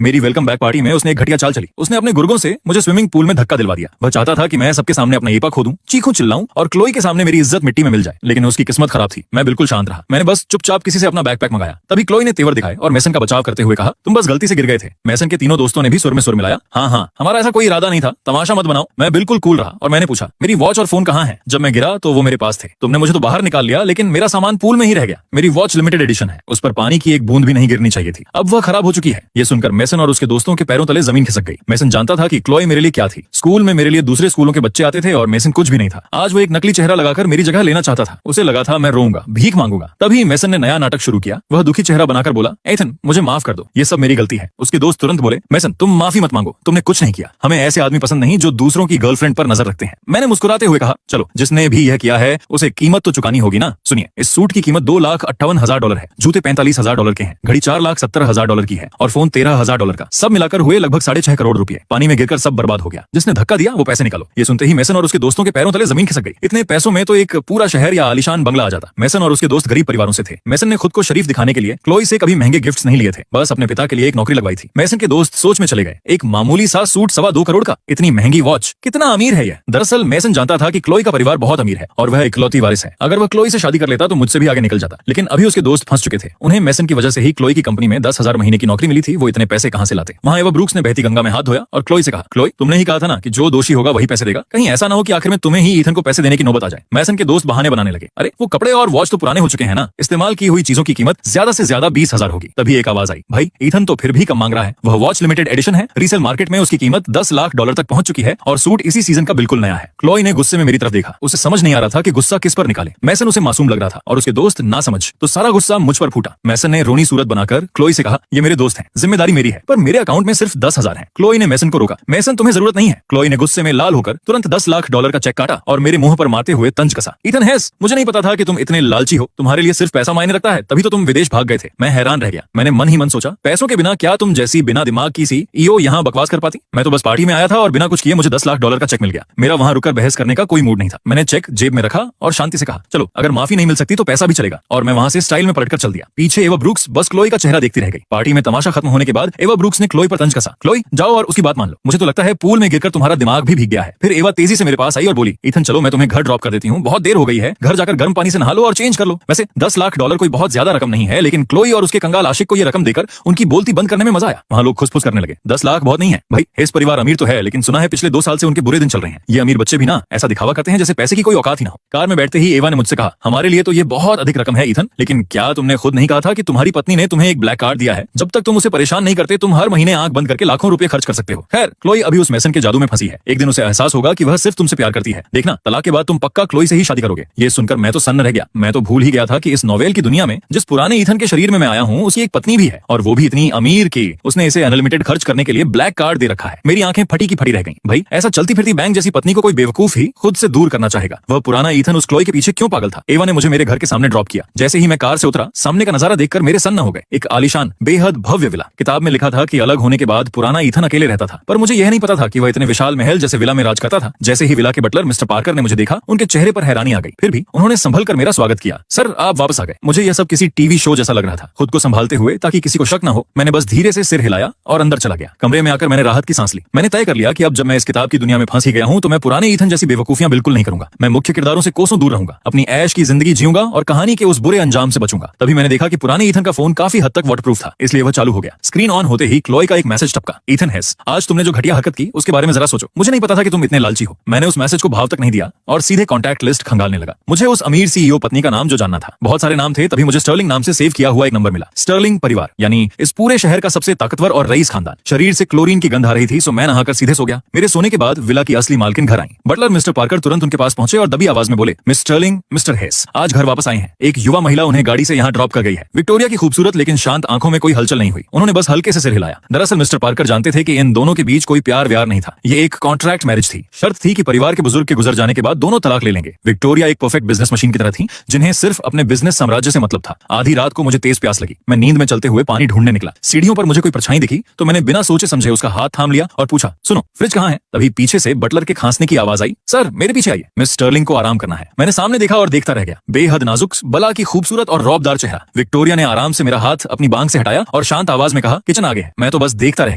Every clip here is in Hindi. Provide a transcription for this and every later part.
मेरी वेलकम बैक पार्टी में उसने एक घटिया चाल चली। उसने अपने गुर्गों से मुझे स्विमिंग पूल में धक्का दिलवा दिया। वह चाहता था कि मैं सबके सामने अपना एपा खोदूं, चीखूं, चिल्लाऊं और क्लोई के सामने मेरी इज्जत मिट्टी में मिल जाए। लेकिन उसकी किस्मत खराब थी। मैं बिल्कुल शांत रहा। मैंने बस चुपचाप किसी से अपना बैकपैक मंगाया। तभी क्लोई ने तेवर दिखाए और मेसन का बचाव करते हुए कहा, तुम बस गलती से गिर गए थे। मेसन के तीनों दोस्तों ने भी सुर में सुर मिलाया, हाँ, हमारा ऐसा कोई इरादा नहीं था, तमाशा मत बनाओ। मैं बिल्कुल कूल रहा और मैंने पूछा, मेरी वॉच और फोन कहाँ है? जब मैं गिरा तो वो मेरे पास थे। तुमने मुझे तो बाहर निकाल लिया, लेकिन मेरा सामान पूल में ही रह गया। मेरी वॉच लिमिटेड एडिशन है, उस पर पानी की एक बूंद भी नहीं गिरनी चाहिए थी। अब वह खराब हो चुकी है। ये सुनकर मेसन और उसके दोस्तों के पैरों तले जमीन खिसक गई। मेसन जानता था कि क्लोई मेरे लिए क्या थी। स्कूल में मेरे लिए दूसरे स्कूलों के बच्चे आते थे और मेसन कुछ भी नहीं था। आज वो एक नकली चेहरा लगाकर मेरी जगह लेना चाहता था। उसे लगा था मैं रोऊंगा, भीख मांगूंगा। तभी मेसन ने नया नाटक शुरू किया। वह दुखी चेहरा बनाकर बोला, एथन, मुझे माफ कर दो, ये सब मेरी गलती है। उसके दोस्त तुरंत बोले, मेसन, तुम माफी मत मांगो, तुमने कुछ नहीं किया। हमें ऐसे आदमी पसंद नहीं जो दूसरों की गर्लफ्रेंड पर नजर रखते हैं। मैंने मुस्कुराते हुए कहा, चलो, जिसने भी यह किया है उसे कीमत तो चुकानी होगी ना। सुनिए, इस सूट की कीमत $2,58,000 है, जूते $45,000 के हैं, घड़ी $4,70,000 की है और फोन $13,000 का। सब मिलाकर हुए लगभग 6.5 करोड़ रुपए। पानी में गिरकर सब बर्बाद हो गया। जिसने धक्का दिया वो पैसे निकालो। ये सुनते ही मेसन और उसके दोस्तों के पैरों तले जमीन खिसक गई। इतने पैसों में तो एक पूरा शहर या आलीशान बंगला आ जाता। मेसन और उसके दोस्त गरीब परिवारों से थे। मेसन ने खुद को शरीफ दिखाने के लिए क्लोई से कभी महंगे गिफ्ट्स नहीं लिए थे, बस अपने पिता के लिए एक नौकरी लगवाई थी। मेसन के दोस्त सोच में चले गए, एक मामूली सा सूट 2.25 करोड़ का, इतनी महंगी वॉच, कितना अमीर है यह। दरअसल मेसन जानता था कि क्लोई का परिवार बहुत अमीर है और वह इकलौती वारिस है। अगर वह क्लोई से शादी कर लेता तो मुझसे भी आगे निकल जाता। लेकिन अभी उसके दोस्त फंस चुके थे। उन्हें मेसन की वजह से ही क्लोई की कंपनी में 10,000 महीने की नौकरी मिली थी। वो इतने पैसे कहां से लाते? वहां एवा ब्रूक्स ने बहती गंगा में हाथ धोया और क्लोई से कहा, क्लोई, तुमने ही कहा था ना कि जो दोषी होगा वही पैसे देगा। कहीं ऐसा ना हो कि आखिर में तुम्हें ही ईथन को पैसे देने की नौबत आ जाए। मेसन के दोस्त बहाने बनाने लगे, अरे वो कपड़े और वॉच तो पुराने हो चुके हैं ना, इस्तेमाल की हुई चीजों की कीमत ज्यादा से ज्यादा 20,000 होगी। तभी एक आवाज आई, भाई, ईथन तो फिर भी कम मांग रहा है। वह वॉच लिमिटेड एडिशन है, रीसेल मार्केट में उसकी कीमत $10 लाख तक पहुंच चुकी है और सूट इसी सीजन का बिल्कुल नया है। क्लोई ने गुस्से में मेरी तरफ देखा। उसे समझ नहीं आ रहा था कि गुस्सा किस पर निकाले। मेसन उसे मासूम लग रहा था और उसके दोस्त ना समझ, तो सारा गुस्सा मुझ पर फूटा। मेसन ने रोनी सूरत बनाकर क्लोई से कहा, ये मेरे दोस्त हैं, जिम्मेदारी मेरी है, पर मेरे अकाउंट में सिर्फ 10,000 है। क्लोई ने मेसन को रोका, मेसन, तुम्हें जरूरत नहीं है। क्लोई ने गुस्से में लाल होकर तुरंत $10 लाख का चेक काटा और मेरे मुंह पर मारते हुए तंज कसा। ईथन हेस, मुझे नहीं पता था कि तुम इतने लालची हो। तुम्हारे लिए सिर्फ पैसा मायने रखता है, तभी तो तुम विदेश भाग गए थे। मैं हैरान रह गया। मैंने मन ही मन सोचा, पैसों के बिना क्या तुम जैसी बिना दिमाग की सी ईओ यहाँ बकवास कर पाती? मैं तो बस पार्टी में आया था और बिना कुछ किए मुझे $10 लाख का चेक मिल गया। मेरा वहां रुककर बहस करने का कोई मूड नहीं था। मैंने चेक जेब में रखा और शांति से कहा, चलो, अगर माफी नहीं मिल सकती तो पैसा भी चलेगा। और मैं वहां से स्टाइल में पलटकर चल दिया। पीछे एवा ब्रूक्स बस क्लोई का चेहरा देखती रह गई। पार्टी में तमाशा खत्म होने के बाद एवा ब्रूक्स ने क्लोई पर तंज कसा, क्लोई, जाओ और उसकी बात मान लो। मुझे तो लगता है पूल में गिरकर तुम्हारा दिमाग भी भीग गया है। फिर एवा तेजी से मेरे पास आई और बोली, ईथन, चलो, मैं तुम्हें घर ड्रॉप कर देती हूँ, बहुत देर हो गई है, घर जाकर गर्म पानी से नहा लो और चेंज कर लो। वैसे $10 लाख कोई बहुत ज्यादा रकम नहीं है, लेकिन क्लोई और उसके कंगाल आशिक को ये रकम देकर उनकी बोलती बंद करने में मजा आया। वहां लोग खुसफुस करने लगे, 10 लाख बहुत नहीं है भाई, हेस परिवार अमीर तो है, लेकिन सुना है पिछले 2 साल से उनके बुरे दिन चल रहे हैं। ये अमीर बच्चे भी ना ऐसा दिखावा करते हैं जैसे पैसे की कोई औकात ही ना हो। कार में बैठते ही एवा ने मुझसे कहा, हमारे लिए तो ये बहुत अधिक रकम है ईथन, लेकिन क्या तुमने खुद नहीं कहा था कि तुम्हारी पत्नी ने तुम्हें एक ब्लैक कार्ड दिया है? जब तक तुम उसे परेशान नहीं करते, तुम हर महीने आंख बंद करके लाखों रुपए खर्च कर सकते हो। खैर, क्लोई अभी उस मेसन के जादू में फंसी है। एक दिन उसे एहसास होगा कि वह सिर्फ तुमसे प्यार करती है। देखना, तलाक के बाद तुम पक्का क्लोई से ही शादी करोगे। ये सुनकर मैं तो सन्न रह गया। मैं तो भूल ही गया था कि इस नोवेल की दुनिया में जिस पुराने ईथन के शरीर में मैं आया हूँ, उसकी एक पत्नी भी है और वो भी इतनी अमीर की उसने इसे अनलिमिटेड खर्च करने के लिए ब्लैक कार्ड दे रखा है। मेरी आंखें फटी की फटी रह गईं। भाई, ऐसा चलती फिरती बैंक जैसी पत्नी को कोई बेवकूफ ही खुद से दूर करना चाहेगा। वह पुराना ईथन उस क्लोई के पीछे क्यों पागल था? एवा ने मुझे मेरे घर के सामने ड्रॉप किया। जैसे ही मैं कार से उतरा, सामने का नजारा देखकर मेरे सन्न हो गए। एक आलीशान, बेहद भव्य विला। किताब में लिखा था कि अलग होने के बाद पुराना ईथन अकेले रहता था, पर मुझे यह नहीं पता था कि वह इतने विशाल महल जैसे विला में राज करता था। जैसे ही विला के बटलर मिस्टर पार्कर ने मुझे देखा, उनके चेहरे पर हैरानी आ गई। फिर भी उन्होंने संभल कर मेरा स्वागत किया। सर, आप वापस आ गए। मुझे यह सब किसी टीवी शो जैसा लग रहा था। खुद को संभालते हुए ताकि किसी को शक न हो, मैंने बस धीरे से सिर हिलाया और अंदर चला गया। कमरे में आकर मैंने राहत की सांस ली। मैंने तय कर लिया कि अब जब मैं इस किताब की दुनिया में फंस ही गया हूं, तो मैं पुराने ईथन जैसी बेवकूफियां बिल्कुल नहीं करूंगा। मैं मुख्य किरदारों से कोसों दूर रहूंगा, अपनी ऐश की जिंदगी जीऊंगा और कहानी के उस बुरे अंजाम से बचूंगा। तभी मैंने देखा कि पुराने ईथन का फोन काफी हद तक वाटरप्रूफ था, इसलिए वह चालू हो गया। स्क्रीन ऑन होते ही क्लोई का एक मैसेज टपका, ईथन हेस, आज तुमने जो घटिया हरकत की उसके बारे में जरा सोचो। मुझे नहीं पता था कि तुम इतने लालची हो। मैंने उस मैसेज को भाव तक नहीं दिया और सीधे कॉन्टैक्ट लिस्ट खंगालने लगा। मुझे उस अमीर सीईओ पत्नी का नाम जो जानना था, बहुत सारे नाम थे, तभी मुझे स्टर्लिंग नाम से सेव किया हुआ एक नंबर मिला। स्टर्लिंग परिवार, यानी इस पूरे शहर का सबसे ताकतवर और रईस खानदान। शरीर से क्लोरीन की गंध आ रही थी, सो मैं नहाकर सीधे सो गया। मेरे सोने के बाद विला की असली मालकिन घर आई। बटलर मिस्टर पार्कर तुरंत उनके पास पहुंचे और दबी आवाज में बोले, मिस स्टर्लिंग, मिस्टर हेस आज घर वापस आए हैं। एक युवा महिला उन्हें गाड़ी से यहाँ ड्रॉप कर गई है। विक्टोरिया की खूबसूरत लेकिन शांत आंखों में कोई हलचल नहीं हुई। उन्होंने बस हल्के से सिर हिलाया। दरअसल मिस्टर पार्कर जानते थे कि इन दोनों के बीच कोई प्यार व्यार नहीं था। ये एक कॉन्ट्रैक्ट मैरिज थी। शर्त थी कि परिवार के बुजुर्ग के गुजर जाने के बाद दोनों तलाक ले लेंगे। विक्टोरिया एक परफेक्ट बिजनेस मशीन की तरह थी, जिन्हें सिर्फ अपने बिजनेस साम्राज्य से मतलब था। आधी रात को मुझे तेज प्यास लगी। मैं नींद में चलते हुए पानी ढूंढने निकला। सीढ़ियों पर मुझे कोई परछाई दिखी तो मैंने बिना सोचे समझे उसका हाथ थाम लिया और पूछा, सुनो, फ्रिज कहाँ है? तभी पीछे से बटलर के खांसने की आवाज आई, सर मेरे पीछे आइए, मिस स्टर्लिंग को आराम करना है। मैंने सामने देखा और देखता रह गया। बेहद नाजुक, बला की खूबसूरत और रौबदार चेहरा। विक्टोरिया ने आराम से मेरा हाथ अपनी बांग से हटाया और शांत आवाज में कहा, किचन आ आगे है। मैं तो बस देखता रह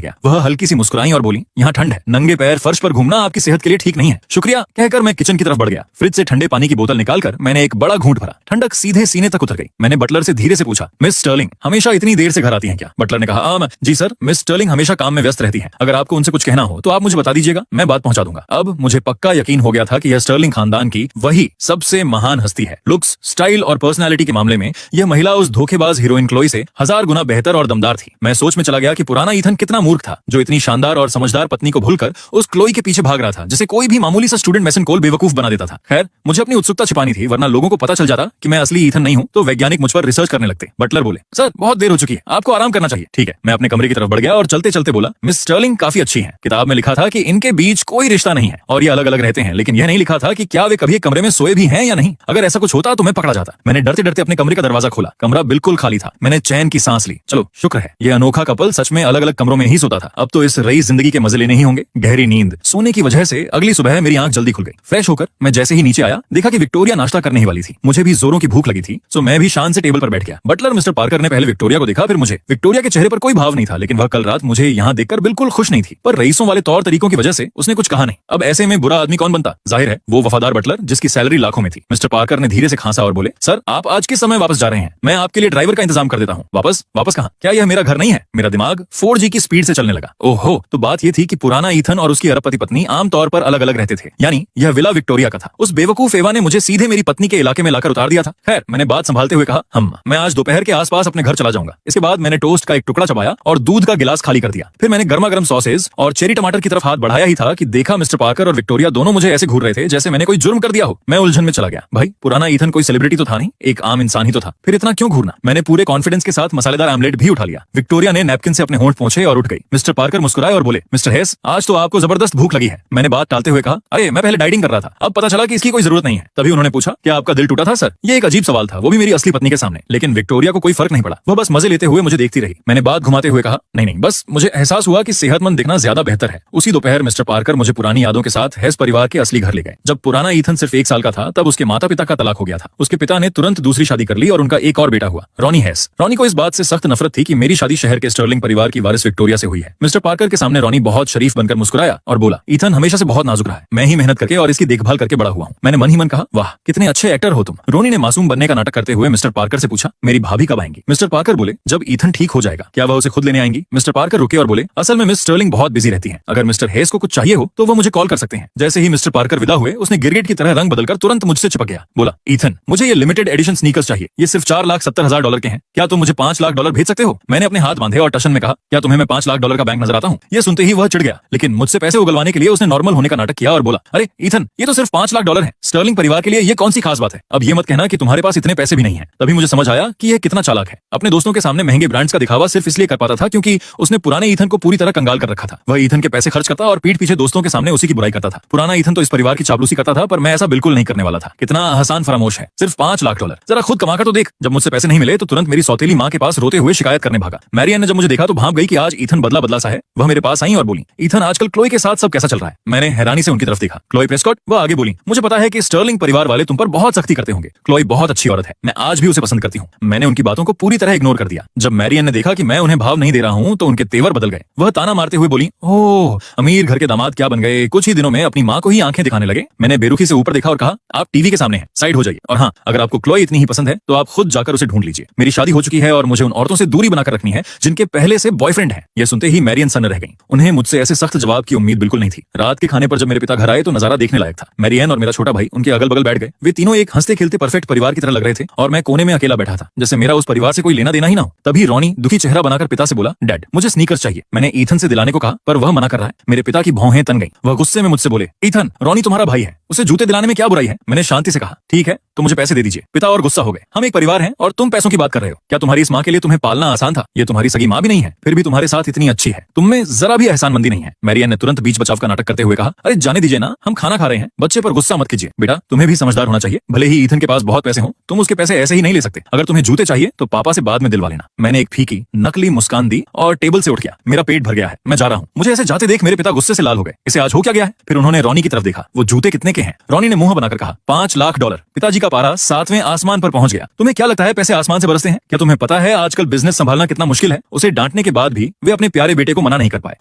गया। वह हल्की सी मुस्कुराई और बोली, यहाँ ठंड है, नंगे पैर फर्श पर घूमना आपकी सेहत के लिए ठीक नहीं है। शुक्रिया कहकर मैं किचन की तरफ बढ़ गया। फ्रिज से ठंडे पानी की बोतल निकालकर मैंने एक बड़ा घूंट भरा। ठंडक सीधे सीने तक उतर गई। मैंने बटलर से धीरे से पूछा, मिस स्टर्लिंग हमेशा इतनी देर से घर आती हैं क्या? बटलर ने कहा, जी सर, मिस स्टर्लिंग हमेशा काम में व्यस्त रहती हैं। अगर आपको उनसे कुछ कहना हो तो आप मुझे बता दीजिएगा, मैं बात पहुंचा दूंगा। अब मुझे पक्का यकीन हो गया था कि यह स्टर्लिंग खानदान की वही सबसे महान हस्ती है। लुक्स, स्टाइल और पर्सनैलिटी के मामले में यह महिला उस धोखेबाज हीरोइन क्लोई से 1000 गुना बेहतर और दमदार थी। मैं सोच में चला गया कि पुराना ईथन कितना मूर्ख था, जो इतनी शानदार और समझदार पत्नी को भूलकर उस क्लोई के पीछे भाग रहा था, जिसे कोई भी मामूली सा स्टूडेंट मैसन कोल बेवकूफ बना देता था। खैर, मुझे अपनी उत्सुकता छिपानी थी, वरना लोगों को पता चल जाता कि मैं असली ईथन नहीं हूं तो वैज्ञानिक मुझ पर रिसर्च करने लगते। बटलर बोले, सर बहुत देर हो चुकी है, आपको आराम करना चाहिए। ठीक है, मैं अपने कमरे की तरफ बढ़ गया और चलते चलते बोला, मिस स्टर्लिंग काफी अच्छी हैं। किताब में लिखा था कि इनके बीच कोई रिश्ता नहीं है और ये अलग अलग रहते हैं, लेकिन यह नहीं लिखा था कि क्या वे कभी एक कमरे में सोए भी हैं या नहीं। अगर ऐसा कुछ होता तो मैं पकड़ा जाता। मैंने डरते डरते अपने कमरे का दरवाजा खोला। कमरा बिल्कुल खाली था। मैंने चैन की सांस ली। चलो शुक्र है, यह अनोखा कपल सच में अलग अलग कमरों में ही सोता था। अब तो इस रईस जिंदगी के मजे लेने ही होंगे। गहरी नींद सोने की वजह से अगली सुबह मेरी आंख जल्दी खुल गई। फ्रेश होकर मैं जैसे ही नीचे आया, देखा कि विक्टोरिया नाश्ता करने ही वाली थी। मुझे भी जोरों की भूख लगी थी, तो मैं भी शान से टेबल पर बैठ गया। बटलर मिस्टर पार्कर ने पहले विक्टोरिया को देखा, फिर मुझे। विक्टोरिया के चेहरे पर कोई भाव नहीं था, लेकिन वह कल रात मुझे यहाँ देखकर बिल्कुल खुश नहीं थी। पर रईसों वाले तौर तरीकों की वजह से उसने कुछ कहा नहीं। अब ऐसे में बुरा आदमी कौन बनता? जाहिर है वो वफादार बटलर जिसकी सैलरी लाखों में थी। मिस्टर पार्कर ने धीरे से खांसा और बोले, सर आप आज किस समय वापस जा रहे हैं? मैं आपके लिए ड्राइवर का इंतजाम कर देता हूँ। वापस? वापस कहाँ? क्या यह मेरा घर नहीं है? मेरा दिमाग 4G की स्पीड से चलने लगा। ओहो, तो बात यह थी कि पुराना ईथन और उसकी अरबपति पत्नी आमतौर पर अलग अलग रहते थे, यानी यह विला विक्टोरिया का था। उस बेवकूफ एवा ने मुझे सीधे मेरी पत्नी के इलाके में लाकर उतार दिया था। खैर, मैंने बात संभालते हुए कहा, मैं आज दोपहर के आसपास अपने घर चला जाऊंगा। इसके बाद मैंने टोस्ट का एक टुकड़ा चबाया और दूध का गिलास खाली कर दिया। फिर मैंने गर्मा गर्म सॉसेज और चेरी टमाटर की तरफ हाथ बढ़ाया ही था कि देखा मिस्टर पार्कर और विक्टोरिया दोनों मुझे ऐसे घूर रहे थे जैसे मैंने कोई जुर्म कर दिया हो। मैं उलझन में चला गया। भाई, पुराना ईथन कोई सेलिब्रिटी तो था नहीं, एक आम इंसान ही तो था। फिर इतना क्यों घूरना? मैंने पूरे कॉन्फिडेंस के साथ मसालेदार आमलेट भी उठा लिया। विक्टोरिया ने नैपकिन से अपने होंठ पोंछे और उठ गई। मिस्टर पार्कर मुस्कुराए और बोले, मिस्टर हेस, आज तो आपको जबरदस्त भूख लगी है। मैंने बात टालते हुए कहा, अरे मैं पहले डाइटिंग कर रहा था, अब पता चला कि इसकी कोई जरूरत नहीं है। तभी उन्होंने पूछा, क्या आपका दिल टूटा था सर? ये एक अजीब सवाल था, वो भी मेरी असली पत्नी के सामने। लेकिन विक्टोरिया को कोई फर्क नहीं पड़ा, वह बस मजे लेते हुए मुझे देखती रही। मैंने बात घुमाते हुए कहा, नहीं, बस मुझे एहसास हुआ कि सेहतमंद दिखना ज्यादा बेहतर है। उसी दोपहर मिस्टर पार्कर मुझे पुरानी यादों के साथ हेस परिवार के असली घर ले गए। जब पुराना ईथन सिर्फ 1 साल का था, तब उसके माता पिता का तलाक हो गया था। उसके पिता ने तुरंत दूसरी शादी कर ली और उनका एक और बेटा हुआ, रॉनी हेस। रॉनी को इस बात से सख्त नफरत थी कि मेरी शादी शहर के स्टर्लिंग परिवार की वारिस विक्टोरिया से हुई है। मिस्टर पार्कर के सामने रॉनी बहुत शरीफ बनकर मुस्कुराया और बोला, ईथन हमेशा से बहुत नाजुक रहा है, मैं ही मेहनत करके और इसकी देखभाल करके बड़ा हुआ हूँ। मैंने मन ही मन कहा, वाह कितने अच्छे एक्टर हो तुम। रोनी ने मासूम बनने का नाटक करते हुए मिस्टर पार्कर से पूछा, मेरी भाभी कब आएंगी? मिस्टर पार्कर बोले, जब ईथन ठीक हो जाएगा। क्या वह उसे खुद लेने आएंगी? मिस्टर पार्कर रुके और बोले, असल में मिस स्टर्लिंग बहुत बिजी रहती हैं। अगर मिस्टर हेस को कुछ चाहिए हो तो वो मुझे कॉल कर सकते हैं। जैसे ही मिस्टर पार्कर विदा हुए, उसने गिरगिट की तरह रंग बदलकर तुरंत मुझसे चिपक गया। बोला, ईथन मुझे ये लिमिटेड एडिशन स्नीकर्स चाहिए, ये सिर्फ $4,70,000 के हैं। क्या तुम मुझे $5 लाख भेज सकते हो? मैंने अपने हाथ बांधे और टशन में कहा, क्या तुम्हें मैं $5 लाख का बैंक नजर आता हूँ? ये सुनते ही वह चिढ़ गया, लेकिन मुझसे पैसे उगलवाने के लिए उसने नॉर्मल होने का नाटक किया और बोला, अरे ईथन, ये तो सिर्फ $5 लाख है। स्टर्लिंग परिवार के लिए ये कौन सी खास बात है? अब ये मत कहना कि तुम्हारे पास इतने पैसे भी नहीं है। तभी मुझे समझ आया कि यह कितना चालाक है। अपने दोस्तों के सामने महंगे ब्रांड्स का दिखावा सिर्फ इसलिए कर पाता था क्योंकि उसने पुराने ईथन को पूरी तरह कंगाल कर रखा था। वह ईथन के पैसे खर्च करता और पीठ पीछे दोस्तों के सामने उसी की बुराई करता था। पुराना ईथन तो इस परिवार की चापलूसी करता था, पर मैं ऐसा बिल्कुल नहीं करने वाला था। कितना आसान फरामोश है, सिर्फ $5 लाख। जरा खुद कमा कर तो देख। जब मुझसे पैसे नहीं मिले तो तुरंत मेरी सौतेली माँ के पास रोते हुए शिकायत करने भागा। मैरियन ने जब मुझे देखा तो भाप गई कि आज ईथन बदला बदला सा है। वह मेरे पास आई और बोली, ईथन आजकल क्लोई के साथ सब कैसा चल रहा है? मैंने हैरानी से उनकी तरफ देखा। Chloe Prescott? वह आगे बोली, मुझे पता है कि स्टर्लिंग परिवार वाले तुम पर बहुत सख्ती करते होंगे। क्लोई बहुत अच्छी औरत है, मैं आज भी उसे पसंद करती हूँ। मैंने उनकी बातों को पूरी तरह इग्नोर कर दिया। जब मैरियन ने देखा कि मैं उन्हें भाव नहीं दे रहा हूँ तो उनके तेवर बदल गए। वह ताना मारते हुए बोली, ओह अमीर घर के दामाद क्या बन गए, कुछ ही दिनों में अपनी माँ को ही आंखें दिखाने लगे। मैंने बेरुखी से ऊपर देखा और कहा, आप टीवी के सामने हैं, साइड हो जाइए। और हाँ, अगर आपको क्लोई इतनी ही पसंद है तो आप खुद जाकर उसे ढूंढ लीजिए। मेरी शादी हो चुकी है और मुझे उन औरतों से दूरी बनाकर रखनी है जिनके पहले से बॉयफ्रेंड है। यह सुनते ही मैरियन सन्न रह गई। उन्हें मुझसे ऐसे सख्त जवाब की उम्मीद बिल्कुल नहीं थी। रात के खाने पर जब मेरे पिता घर आए तो नजारा देखने लायक था। मैरियन और मेरा छोटा भाई उनके अगल बगल बैठ गए। वे तीनों एक हंसते खेलते परफेक्ट परिवार की तरह लग रहे थे और मैं कोने में अकेला बैठा था, जैसे मेरा उस परिवार से कोई लेना देना ही ना हो। तभी रॉनी दुखी चेहरा बनाकर पिता से बोला, डैड मुझे स्नीकर्स चाहिए। मैंने ईथन से दिलाने को कहा पर वह मना कर रहा है। मेरे पिता की भौहें तन गई। वह गुस्से में मुझसे बोले, ईथन रॉनी तुम्हारा भाई है, उसे जूते दिलाने में क्या बुराई है? मैंने शांति से कहा, ठीक है तो मुझे पैसे दे दीजिए। पिता और गुस्सा हो गए। हम एक परिवार हैं और तुम पैसों की बात कर रहे हो। क्या तुम्हारी इस माँ के लिए तुम्हें पालना आसान था? ये तुम्हारी सगी माँ भी नहीं है, फिर भी तुम्हारे साथ इतनी अच्छी है। तुम में जरा भी एहसानमंदी नहीं है। मैरियन ने तुरंत बीच बचाव का नाटक करते हुए कहा, अरे जाने दीजिए ना, हम खाना खा रहे हैं, बच्चे पर गुस्सा मत कीजिए। बेटा तुम्हें भी समझदार होना चाहिए। भले ही ईथन के पास बहुत पैसे हों, तुम उसके पैसे ऐसे ही नहीं ले सकते। अगर तुम्हें जूते चाहिए तो पापा से बाद में दिलवा लेना। मैंने एक फीकी नकली मुस्कान दी और टेबल से उठ गया। मेरा पेट भर गया है, मैं जा रहा हूँ। मुझे ऐसे जाते देख मेरे पिता गुस्से से लाल हो गए। इसे आज हो क्या गया है? फिर उन्होंने रॉनी की तरफ देखा। वो जूते कितने के हैं? रॉनी ने मुंह बनाकर कहा, $5 लाख। पिताजी का पारा 7वें आसमान पर पहुंच गया। तुम्हें क्या लगता है पैसे आसमान से बरसते हैं? क्या तुम्हें पता है आजकल बिजनेस संभालना कितना मुश्किल है? उसे डांटने के बाद भी वे अपने प्यारे बेटे को मना नहीं कर पाए।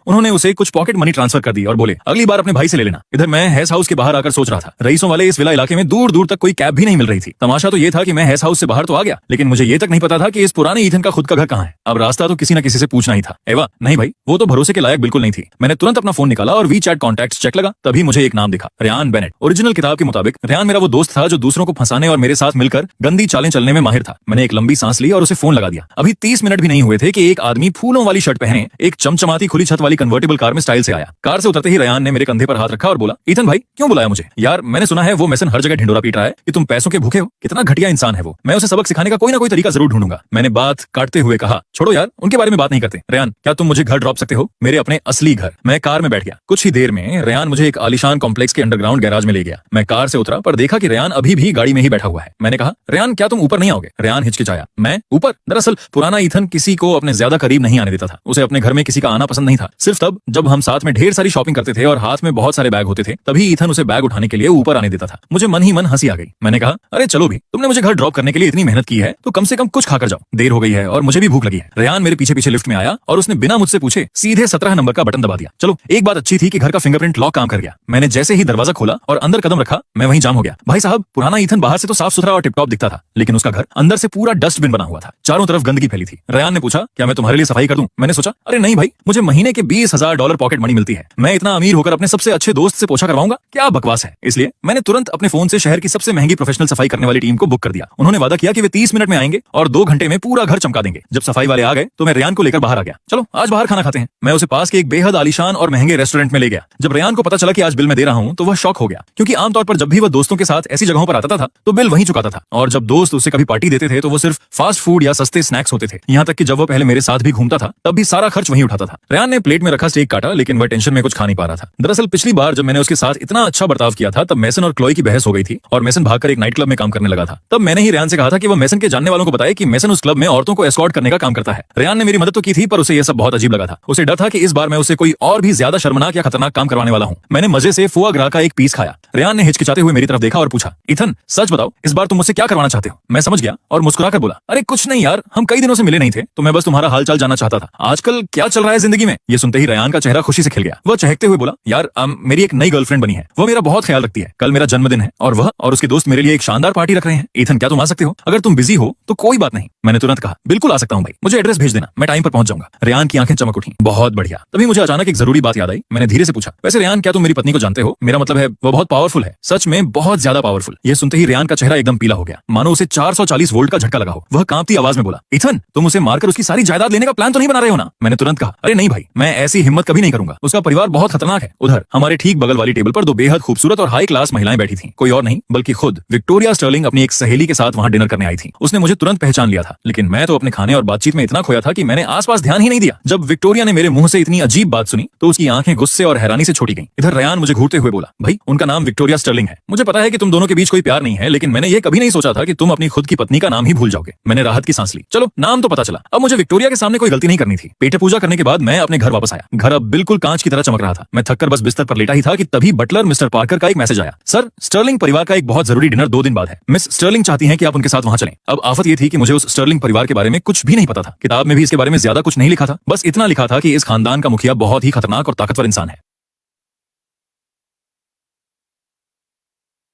उन्होंने उसे कुछ पॉकेट मनी ट्रांसफर कर दी और बोले अगली बार अपने भाई से ले लेना। इधर मैं हैस हाउस के बाहर आकर सोच रहा था, रईसों वाले इस विला इलाके में दूर दूर तक कोई कैब भी नहीं मिल रही थी। तमाशा तो ये था कि मैं हैस हाउस से बाहर तो आ गया, लेकिन मुझे ये तक नहीं पता था कि इस पुराने ईथन का खुद का घर कहाँ है। अब रास्ता तो किसी न किसी से पूछना ही था। एवा नहीं भाई, वो तो भरोसे के लायक बिल्कुल नहीं थी। मैंने तुरंत अपना फोन निकाला और वीचैट कॉन्टैक्ट्स चेक लगा, तभी मुझे एक नाम दिखा, रेयान बेनेट। ओरिजिनल किताब के मुताबिक रेयान मेरा वो दोस्त था जो दूसरों को फंसाने और मेरे साथ मिलकर गंदी चालें चलने में माहिर था। मैंने एक लंबी सांस ली और उसे फोन लगा दिया। अभी 30 मिनट भी नहीं हुए थे कि एक आदमी फूलों वाली शर्ट पहने एक चमचमाती खुली छत वाली कन्वर्टेबल कार में स्टाइल से आया। कार से उतरते ही रेयान ने मेरे कंधे पर हाथ रखा और बोला, ईथन भाई क्यों बुलाया मुझे? यार मैंने सुना है वो मेसन हर जगह ढिंडोरा पीट रहा है कि तुम पैसों के भूखे हो। कितना घटिया इंसान है वो। मैं उसे सबक सिखाने का कोई ना कोई तरीका जरूर ढूंढूंगा। मैंने बात काटते हुए कहा, छोड़ो यार, उनके बारे में बात नहीं करते। रेयान क्या तुम मुझे घर ड्रॉप सकते हो? मेरे अपने असली घर। मैं कार में बैठ गया। कुछ ही देर में रेयान मुझे एक आलीशान कॉम्प्लेक्स के अंडरग्राउंड गैराज में ले गया। मैं कार से उतरा पर देखा कि रेयान अभी भी गाड़ी में ही बैठा हुआ है। मैंने कहा, रेयान क्या तुम ऊपर नहीं आओगे? रेयान हिचकिचाया। मैं ऊपर? दरअसल पुराना ईथन किसी को अपने ज्यादा करीब नहीं आने देता था। उसे अपने घर में किसी का आना पसंद नहीं था। सिर्फ तब जब हम साथ में ढेर सारी शॉपिंग करते थे और हाथ में बहुत सारे बैग होते थे, तभी ईथन उसे बैग उठाने के लिए ऊपर आने देता था। मुझे मन ही मन हंसी आ गई। मैंने कहा, अरे चलो भी, तुमने मुझे घर ड्रॉप करने के लिए इतनी मेहनत की है तो कम से कम कुछ खाकर जाओ। देर हो गई है और मुझे भी भूख लगी है। रेयान मेरे पीछे पीछे लिफ्ट में आया और उसने बिना मुझसे पूछे सीधे 17 नंबर का बटन दबा दिया। चलो एक बात अच्छी थी कि घर का फिंगरप्रिंट लॉक काम कर गया। मैंने जैसे ही दरवाजा खोला और अंदर कदम रखा, मैं वहीं जाम हो गया। भाई साहब, पुराना ईथन बाहर से तो साफ सुथरा और टिपटॉप दिखता था, लेकिन उसका घर अंदर से पूरा डस्टबिन बना हुआ था। चारों तरफ गंदगी फैली थी। रेयान ने पूछा, क्या मैं तुम्हारे लिए सफाई कर दूं? मैंने सोचा, अरे नहीं भाई, मुझे महीने के $20,000 पॉकेट मनी मिलती है। मैं इतना अमीर होकर अपने सबसे अच्छे दोस्त से पोछा करवाऊंगा? क्या बकवास है। इसलिए मैंने तुरंत अपने फोन से शहर की सबसे महंगी प्रोफेशनल सफाई करने वाली टीम को बुक कर दिया। उन्होंने वादा किया कि वे 30 मिनट में आएंगे और 2 घंटे में पूरा घर चमका देंगे। जब सफाई वाले आ गए तो मैं रेयान को लेकर बाहर आ गया। चलो आज बाहर खाना खाते हैं। मैं उसे पास के एक बेहद आलीशान और महंगे रेस्टोरेंट में ले गया। जब रेयान को पता चला कि आज बिल मैं दे रहा हूं तो वह शॉक हो गया, क्योंकि आमतौर पर जब भी वह दोस्तों के साथ ऐसी जगहों पर आता था तो बिल वहीं चुकाता था, और जब दोस्त उसे कभी पार्टी देते थे तो वो सिर्फ फास्ट फूड या सस्ते स्नैक्स होते थे। यहाँ तक कि जब वो पहले मेरे साथ भी घूमता था तब भी सारा खर्च वहीं उठाता था। रेयान ने प्लेट में रखा स्टेक काटा, लेकिन वह टेंशन में कुछ खा नहीं पा रहा था। दरअसल पिछली बार जब मैंने उसके साथ इतना अच्छा बर्ताव किया था तब मेसन और क्लोई की बहस हो गई थी और मेसन भागकर एक नाइट क्लब में काम करने लगा था। तब मैंने ही रेयान से कहा था कि वो मेसन के जानने वालों को बताए कि मेसन उस क्लब में औरतों को एस्कॉर्ट करने का काम करता है। रेयान ने मेरी मदद तो की थी, पर उसे यह सब बहुत अजीब लगा था। उसे डर था कि इस बार मैं उसे कोई और भी ज्यादा शर्मनाक या खतरनाक काम करवाने वाला हूँ। मैंने मजे से फोआ ग्रा का एक पीस खाया। रेयान ने हिचकिचाते हुए मेरी तरफ देखा और पूछा, ईथन सच बताओ, इस बार तुम मुझसे क्या करवाना चाहते हो? मैं समझ गया और मुस्कुराकर बोला, अरे कुछ नहीं यार, हम कई दिनों से मिले नहीं थे तो मैं बस तुम्हारा हालचाल जानना चाहता था। आजकल क्या चल रहा है जिंदगी में? ये सुनते ही रेयान का चेहरा खुशी से खिल गया। वह चहकते हुए बोला, यार मेरी एक नई गर्लफ्रेंड बनी है। वो मेरा बहुत ख्याल रखती है। कल मेरा जन्मदिन है और वह और उसके दोस्त मेरे लिए एक शानदार पार्टी रख रहे हैं। ईथन क्या तुम आ सकते हो? अगर तुम बिजी हो तो कोई बात नहीं। मैंने तुरंत कहा, बिल्कुल आ सकता हूँ भाई, मुझे एड्रेस भेज देना, मैं टाइम पर पहुंच जाऊंगा। रेयान की आंखें चमक उठी। बहुत बढ़िया। तभी मुझे अचानक एक जरूरी बात याद आई। मैंने धीरे से पूछा, वैसे रेयान क्या तुम मेरी पत्नी को जानते हो? मेरा मतलब है वो बहुत पावरफुल है, सच में बहुत ज्यादा पावरफुल। ये सुनते ही रेयान का चेहरा एकदम पीला हो गया, मानो उसे 440 वोल्ट का झटका लगा हो। वह कांपती आवाज में बोला, ईथन तुम उसे मारकर उसकी सारी जायदाद लेने का प्लान तो नहीं बना रहे हो ना? मैंने तुरंत कहा, अरे नहीं भाई, मैं ऐसी हिम्मत कभी नहीं करूंगा। उसका परिवार बहुत खतरनाक है। उधर हमारे ठीक बगल वाली टेबल पर 2 बेहद खूबसूरत और हाई क्लास महिलाएं बैठी थीं। कोई और नहीं बल्कि खुद विक्टोरिया स्टर्लिंग अपनी एक सहेली के साथ वहां डिनर करने आई थी। उसने मुझे तुरंत पहचान लिया था, लेकिन मैं तो अपने खाने और बातचीत में इतना खोया था कि मैंने आसपास ध्यान ही नहीं दिया। जब विक्टोरिया ने मेरे मुंह से इतनी अजीब बात सुनी तो उसकी आंखें गुस्से और हैरानी से छोटी गईं। इधर रेयान मुझे घूरते हुए बोला, भाई उनका नाम विक्टोरिया स्टर्लिंग है। मुझे पता है कि तुम दोनों के बीच कोई प्यार नहीं है, लेकिन मैंने ये कभी नहीं सोचा था कि तुम अपनी खुद की पत्नी का नाम ही भूल जाओगे। मैंने राहत की सांस ली। चलो नाम तो पता चला, अब मुझे विक्टोरिया के सामने कोई गलती नहीं करनी थी। पेट पूजा करने के बाद मैं अपने घर वापस आया। घर अब बिल्कुल कांच की तरह चमक रहा था। मैं थककर बस बिस्तर पर लेटा ही था कि तभी बटलर मिस्टर पार्कर का एक मैसेज आया। सर, स्टर्लिंग परिवार का एक बहुत जरूरी डिनर 2 दिन बाद है। मिस स्टर्लिंग चाहती हैं कि आप उनके साथ वहां चलें। अब आफत ये थी कि मुझे उस स्टर्लिंग परिवार के बारे में कुछ भी नहीं पता था। किताब में भी इसके बारे में ज्यादा कुछ नहीं लिखा था। बस इतना लिखा था कि इस खानदान का मुखिया बहुत ही खतरनाक और ताकतवर इंसान है।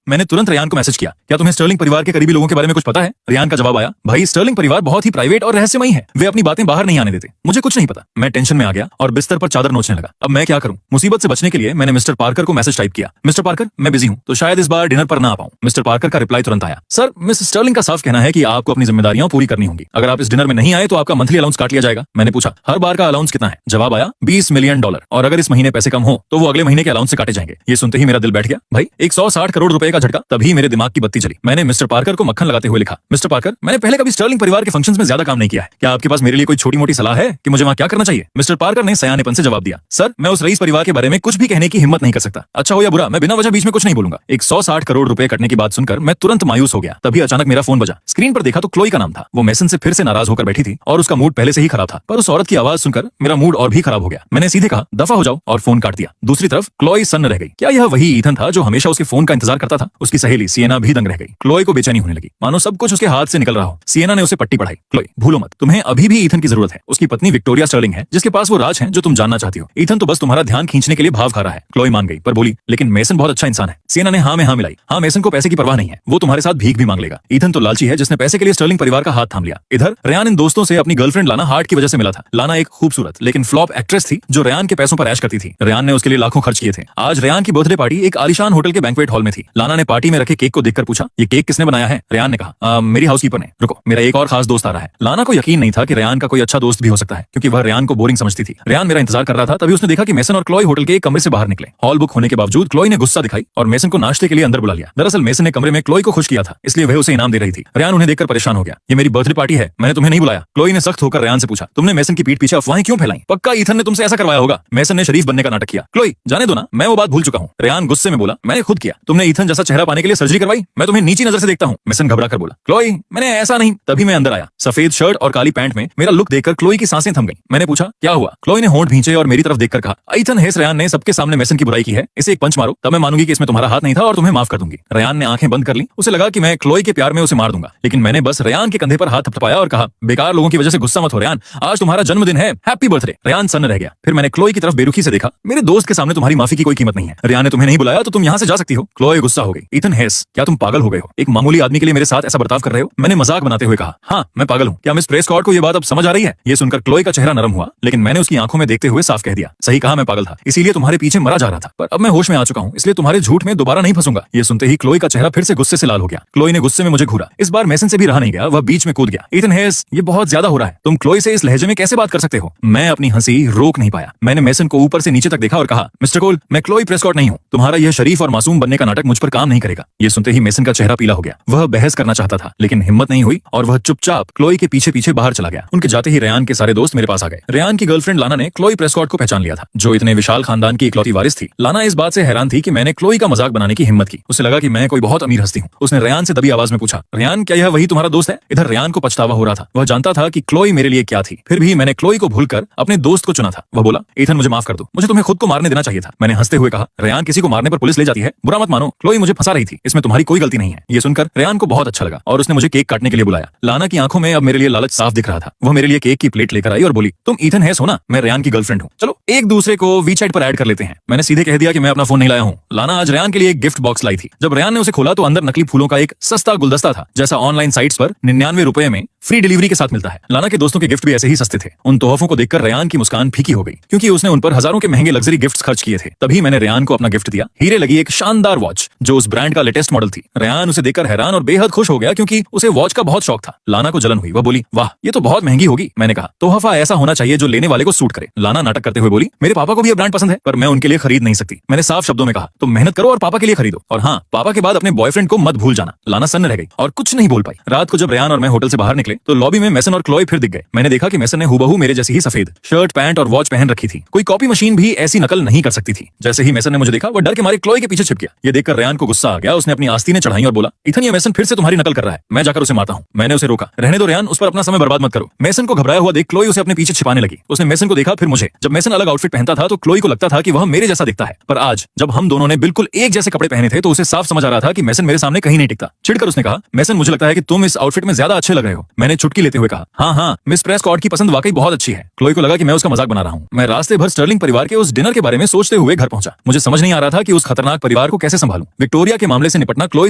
मैंने तुरंत रेयान को मैसेज किया, क्या तुम्हें स्टर्लिंग परिवार के करीबी लोगों के बारे में कुछ पता है? रेयान का जवाब आया, भाई स्टर्लिंग परिवार बहुत ही प्राइवेट और रहस्यमयी है। वे अपनी बातें बाहर नहीं आने देते। मुझे कुछ नहीं पता। मैं टेंशन में आ गया और बिस्तर पर चादर नोचने लगा। अब मैं क्या करूं? मुसीबत से बचने के लिए मैंने मिस्टर पार्कर को मैसेज टाइप किया, मिस्टर पार्कर मैं बिजी हूं तो शायद इस बार डिनर पर ना आ पाऊं। मिस्टर पार्कर का रिप्लाई तुरंत आया, सर मिस स्टर्लिंग का साफ कहना है कि आपको अपनी जिम्मेदारियां पूरी करनी होंगी। अगर आप इस डिनर में नहीं आए तो आपका मंथली अलाउंस काट लिया जाएगा। मैंने पूछा, हर बार का अलाउंस कितना है? जवाब आया, $20 मिलियन, और अगर इस महीने पैसे कम हो तो वो अगले महीने के अलाउंस से काटे जाएंगे। ये सुनते ही मेरा दिल बैठ गया। भाई 160 करोड़ रुपए का झटका। तभी मेरे दिमाग की बत्ती जली। मैंने मिस्टर पार्कर को मक्खन लगाते हुए लिखा, मिस्टर पार्कर मैंने पहले कभी स्टर्लिंग परिवार के फंक्शंस में ज्यादा काम नहीं किया है। क्या आपके पास मेरे लिए कोई छोटी मोटी सलाह है कि मुझे वहां क्या करना चाहिए? मिस्टर पार्कर ने सयानेपन से जवाब दिया, सर मैं उस रईस परिवार के बारे में कुछ भी कहने की हिम्मत नहीं कर सकता। अच्छा हो या बुरा, मैं बिना वजह बीच में कुछ नहीं बोलूंगा। 160 करोड़ रुपए कटने की बात सुनकर मैं तुरंत मायूस हो गया। तभी अचानक मेरा फोन बजा। स्क्रीन पर देखा तो क्लोई का नाम था। वो मेसन से फिर से नाराज होकर बैठी थी और उसका मूड पहले से ही खराब था। पर उस औरत की आवाज सुनकर मेरा मूड और भी खराब हो गया। मैंने सीधे कहा, दफा हो जाओ, और फोन काट दिया। दूसरी तरफ क्लोई सन्न रह गई। क्या यह वही ईथन था जो हमेशा उसके फोन का इंतजार करता था? उसकी सहेली सिएना भी दंग रह गई। क्लोई को बेचैनी होने लगी, मानो सब कुछ उसके हाथ से निकल रहा हो। सिएना ने उसे पट्टी पढ़ाई। क्लोई, भूलो मत, तुम्हें अभी भी ईथन की जरूरत है। उसकी पत्नी विक्टोरिया स्टर्लिंग है, जिसके पास वो राज है जो तुम जानना चाहती हो। ईथन तो बस तुम्हारा ध्यान खींचने के लिए भाव खा रहा है। क्लोई मान गई, पर बोली, लेकिन मेसन बहुत अच्छा इंसान है। सिएना ने हाँ में हाँ मिलाई। हाँ, मेसन को पैसे की परवाह नहीं है, वो तुम्हारे साथ भीख भी मांग लेगा। ईथन तो लालची है, जिसने पैसे के लिए स्टर्लिंग परिवार का हाथ थाम लिया। इधर रेयान इन दोस्तों से अपनी गर्लफ्रेंड लाना हार्ट की वजह से मिला था। लाना एक खूबसूरत लेकिन फ्लॉप एक्ट्रेस थी जो रेयान के पैसों पर ऐश करती थी। रेयान ने उसके लिए लाखों खर्च किए थे। आज रेयान की बर्थडे पार्टी एक आलीशान होटल के बैंक्वेट हॉल में थी। लाना ने पार्टी में रखे केक को देखकर पूछा, ये केक किसने बनाया है? रेयान ने कहा, मेरी हाउसकीपर ने। रुको, मेरा एक और खास दोस्त आ रहा है। लाना को यकीन नहीं था कि रेयान का कोई अच्छा दोस्त भी हो सकता है, क्योंकि वह रेयान को बोरिंग समझती थी। रेयान मेरा इंतजार कर रहा था, तभी उसने देखा कि मेसन और क्लोई होटल के एक कमरे से बाहर निकले। हॉल बुक होने के बावजूद क्लोई ने गुस्सा दिखाई और मेसन को नाश्ते के लिए अंदर बुला लिया। दरअसल मेसन ने कमरे में क्लोई को खुश किया था, इसलिए वह उसे इनाम दे रही थी। रेयान उन्हें देखकर परेशान हो गया। ये मेरी बर्थडे पार्टी है, मैंने तुम्हें नहीं बुलाया। क्लोई ने सख्त होकर रेयान से पूछा, तुमने मेसन की पीठ पीछे अफवाहें क्यों फैलाई? पक्का ईथन ने तुमसे ऐसा करवाया होगा। मेसन ने शरीफ बनने का नाटक किया। क्लोई, जाने दो ना, मैं वो बात भूल चुका हूँ। रेयान गुस्से में बोला, मैंने खुद किया। तुमने ईथन जैसा चेहरा पाने के लिए सर्जरी करवाई? मैं तुम्हें नीची नजर से देखता हूँ। मेसन घबरा कर बोला, क्लोई, मैंने ऐसा नहीं। तभी मैं अंदर आया। सफेद शर्ट और काली पैंट में मेरा लुक देखकर क्लोई की सांसें थम गई। मैंने पूछा, क्या हुआ? क्लोई ने होंठ भींचे और मेरी तरफ देखकर कहा, ईथन हेस रेयान ने सबके सामने मेसन की बुराई की है। इसे एक पंच मारो, तब मैं मानूंगी कि इसमें तुम्हारा हाथ नहीं था और तुम्हें माफ कर दूंगी। रेयान ने आंखें बंद कर ली। उसे लगा कि मैं क्लोई के प्यार में उसे मार दूंगा, लेकिन मैंने बस रेयान के कंधे पर हाथ थपथपाया और कहा, बेकार लोगों की वजह से गुस्सा मत हो रेयान, आज तुम्हारा जन्मदिन है, हैप्पी बर्थडे। रेयान सन्न रह गया। फिर मैंने क्लोई की तरफ बेरुखी से देखा। मेरे दोस्त के सामने तुम्हारी माफी की कोई कीमत नहीं है। रेयान ने तुम्हें नहीं बुलाया तो तुम यहाँ से जा सकती हो। क्लोई गुस्सा हो गई। ईथन हेस, क्या तुम पागल हो गए हो? एक मामूली आदमी के लिए मेरे साथ ऐसा बर्ताव कर रहे हो? मैंने मजाक बनाते हुए कहा, हाँ मैं पागल हूँ। क्या मिस प्रेस्कॉट को ये बात अब समझ आ रही है? ये सुनकर क्लोई का चेहरा नरम हुआ, लेकिन मैंने उसकी आंखों में देखते हुए साफ कह दिया, सही कहा, मैं पागल था, इसीलिए तुम्हारे पीछे मरा जा रहा था, पर अब मैं होश में आ चुका हूँ, इसलिए तुम्हारे झूठ में दोबारा नहीं फंसूंगा। ये सुनते ही क्लोई का चेहरा फिर से गुस्से से लाल हो गया। क्लोई ने गुस्से में मुझे घूरा। इस बार मेसन से भी रहा नहीं गया, वह बीच में कूद गया। ईथन हेस, ये बहुत ज्यादा हो रहा है। तुम क्लोई से इस लहजे में कैसे बात कर सकते हो? मैं अपनी हंसी रोक नहीं पाया। मैंने मेसन को ऊपर से नीचे तक देखा और कहा, मिस्टर कोल, मैं क्लोई प्रेस्कॉट नहीं हूँ। तुम्हारा यह शरीफ और मासूम बनने का नाटक मुझ पर काम नहीं करेगा। ये सुनते ही मेसन का चेहरा पीला हो गया। वह बहस करना चाहता था, लेकिन हिम्मत नहीं हुई और वह चुपचाप क्लोई के पीछे पीछे बाहर चला गया। उनके जाते ही रेयान के सारे दोस्त मेरे पास आ गए। रेयान की गर्लफ्रेंड लाना ने क्लोई प्रेस्कॉट को पहचान लिया था, जो इतने विशाल खानदान की इकलौती वारिस थी। लाना इस बात से हैरान थी कि मैंने क्लोई का मजाक बनाने की हिम्मत की। उसे लगा कि मैं कोई बहुत अमीर हस्ती हूँ। उसने रेयान से दबी आवाज में पूछा, रेयान, क्या यह वही तुम्हारा दोस्त है? इधर रेयान को पछतावा हो रहा था। वह जानता था कि क्लोई मेरे लिए क्या थी, फिर भी मैंने क्लोई को भूलकर अपने दोस्त को चुना था। वह बोला, ईथन मुझे माफ कर दो, मुझे तुम्हें खुद को मारने देना चाहिए था। मैंने हंसते हुए कहा, रेयान, किसी को मारने पर पुलिस ले जाती है, बुरा मत मानो, क्लोई मुझे फंसा रही थी, इसमें तुम्हारी कोई गलती नहीं है। ये सुनकर रेयान को बहुत अच्छा लगा और उसने मुझे केक काटने के लिए बुलाया। लाना की आंखों में अब मेरे लिए लालच साफ दिख रहा था। वह मेरे लिए केक की प्लेट लेकर आई और बोली, तुम ईथन हेस हो ना? मैं रेयान की गर्लफ्रेंड हूँ, चलो एक दूसरे को वीचैट पर ऐड कर लेते हैं। मैंने सीधे कह दिया कि मैं अपना फोन नहीं लाया हूँ। लाना आज रेयान के लिए एक गिफ्ट बॉक्स लाई थी। जब रेयान ने उसे खोला तो अंदर नकली फूलों का एक सस्ता गुलदस्ता था, जैसा ऑनलाइन साइट्स पर 99 रुपए में फ्री डिलीवरी के साथ मिलता है। लाना के दोस्तों के गिफ्ट भी ऐसे ही सस्ते थे। उन तोहफों को देखकर रेयान की मुस्कान फीकी हो गई, क्योंकि उसने उन पर हजारों के महंगे लग्जरी गिफ्ट्स खर्च किए थे। तभी मैंने रेयान को अपना गिफ्ट दिया, हीरे लगी एक शानदार वॉच, जो उस ब्रांड का लेटेस्ट मॉडल थी। रेयान उसे देखकर हैरान और बेहद खुश हो गया, क्योंकि उसे वॉच का बहुत शौक था। लाना को जलन हुई। वह बोली, वाह, ये तो बहुत महंगी होगी। मैंने कहा, तोहफा ऐसा होना चाहिए जो लेने वाले को सूट करे। लाना नाटक करते हुए बोली, मेरे पापा को भी ये ब्रांड पसंद है, पर मैं उनके लिए खरीद नहीं सकती। मैंने साफ शब्दों में कहा, तुम मेहनत करो और पापा के लिए खरीदो, और हाँ, पापा के बाद अपने बॉयफ्रेंड को मत भूल जाना। लाना सन्न रह गई और कुछ नहीं बोल पाई। रात को जब रेयान और मैं होटल से बाहर निकले तो लॉबी में मेसन और क्लोई फिर दिख गए। मैंने देखा कि मेसन ने हूबहू मेरे जैसी ही सफेद शर्ट, पैंट और वॉच पहन रखी थी। कोई कॉपी मशीन भी ऐसी नकल नहीं कर सकती थी। जैसे ही मेसन ने मुझे देखा, वह डर के मारे क्लोई के पीछे छिप गया। ये देखकर रेयान को गुस्सा आ गया। उसने अपनी आस्तीनें चढ़ाई और बोला, ईथन, ये मेसन फिर से तुम्हारी नकल कर रहा है, मैं जाकर उसे मारता हूँ। मैंने उसे रोका, रहने दो रेयान, उस पर अपना समय बर्बाद मत करो। मेसन को घबराया हुआ देख क्लोई उसे अपने पीछे छिपाने लगी। उसने मेसन को देखा, फिर मुझे। जब मेसन अलग आउटफिट पहनता था तो क्लोई को लगता था कि वह मेरे जैसा दिखता है, पर आज जब हम दोनों ने बिल्कुल एक जैसे कपड़े पहने थे तो उसे साफ समझ आ रहा था कि मेसन मेरे सामने कहीं नहीं टिकता। चिढ़कर उसने कहा, मेसन, मुझे लगता है कि तुम इस आउटफिट में ज्यादा अच्छे लग रहे हो। मैंने चुटकी लेते हुए कहा, हाँ हाँ, मिस प्रेस्कॉट की पसंद वाकई बहुत अच्छी है। क्लोई को लगा कि मैं उसका मजाक बना रहा हूँ। मैं रास्ते भर स्टर्लिंग परिवार के उस डिनर के बारे में सोचते हुए घर पहुंचा। मुझे समझ नहीं आ रहा था कि उस खतरनाक परिवार को कैसे संभालूं। विक्टोरिया के मामले से निपटना क्लोई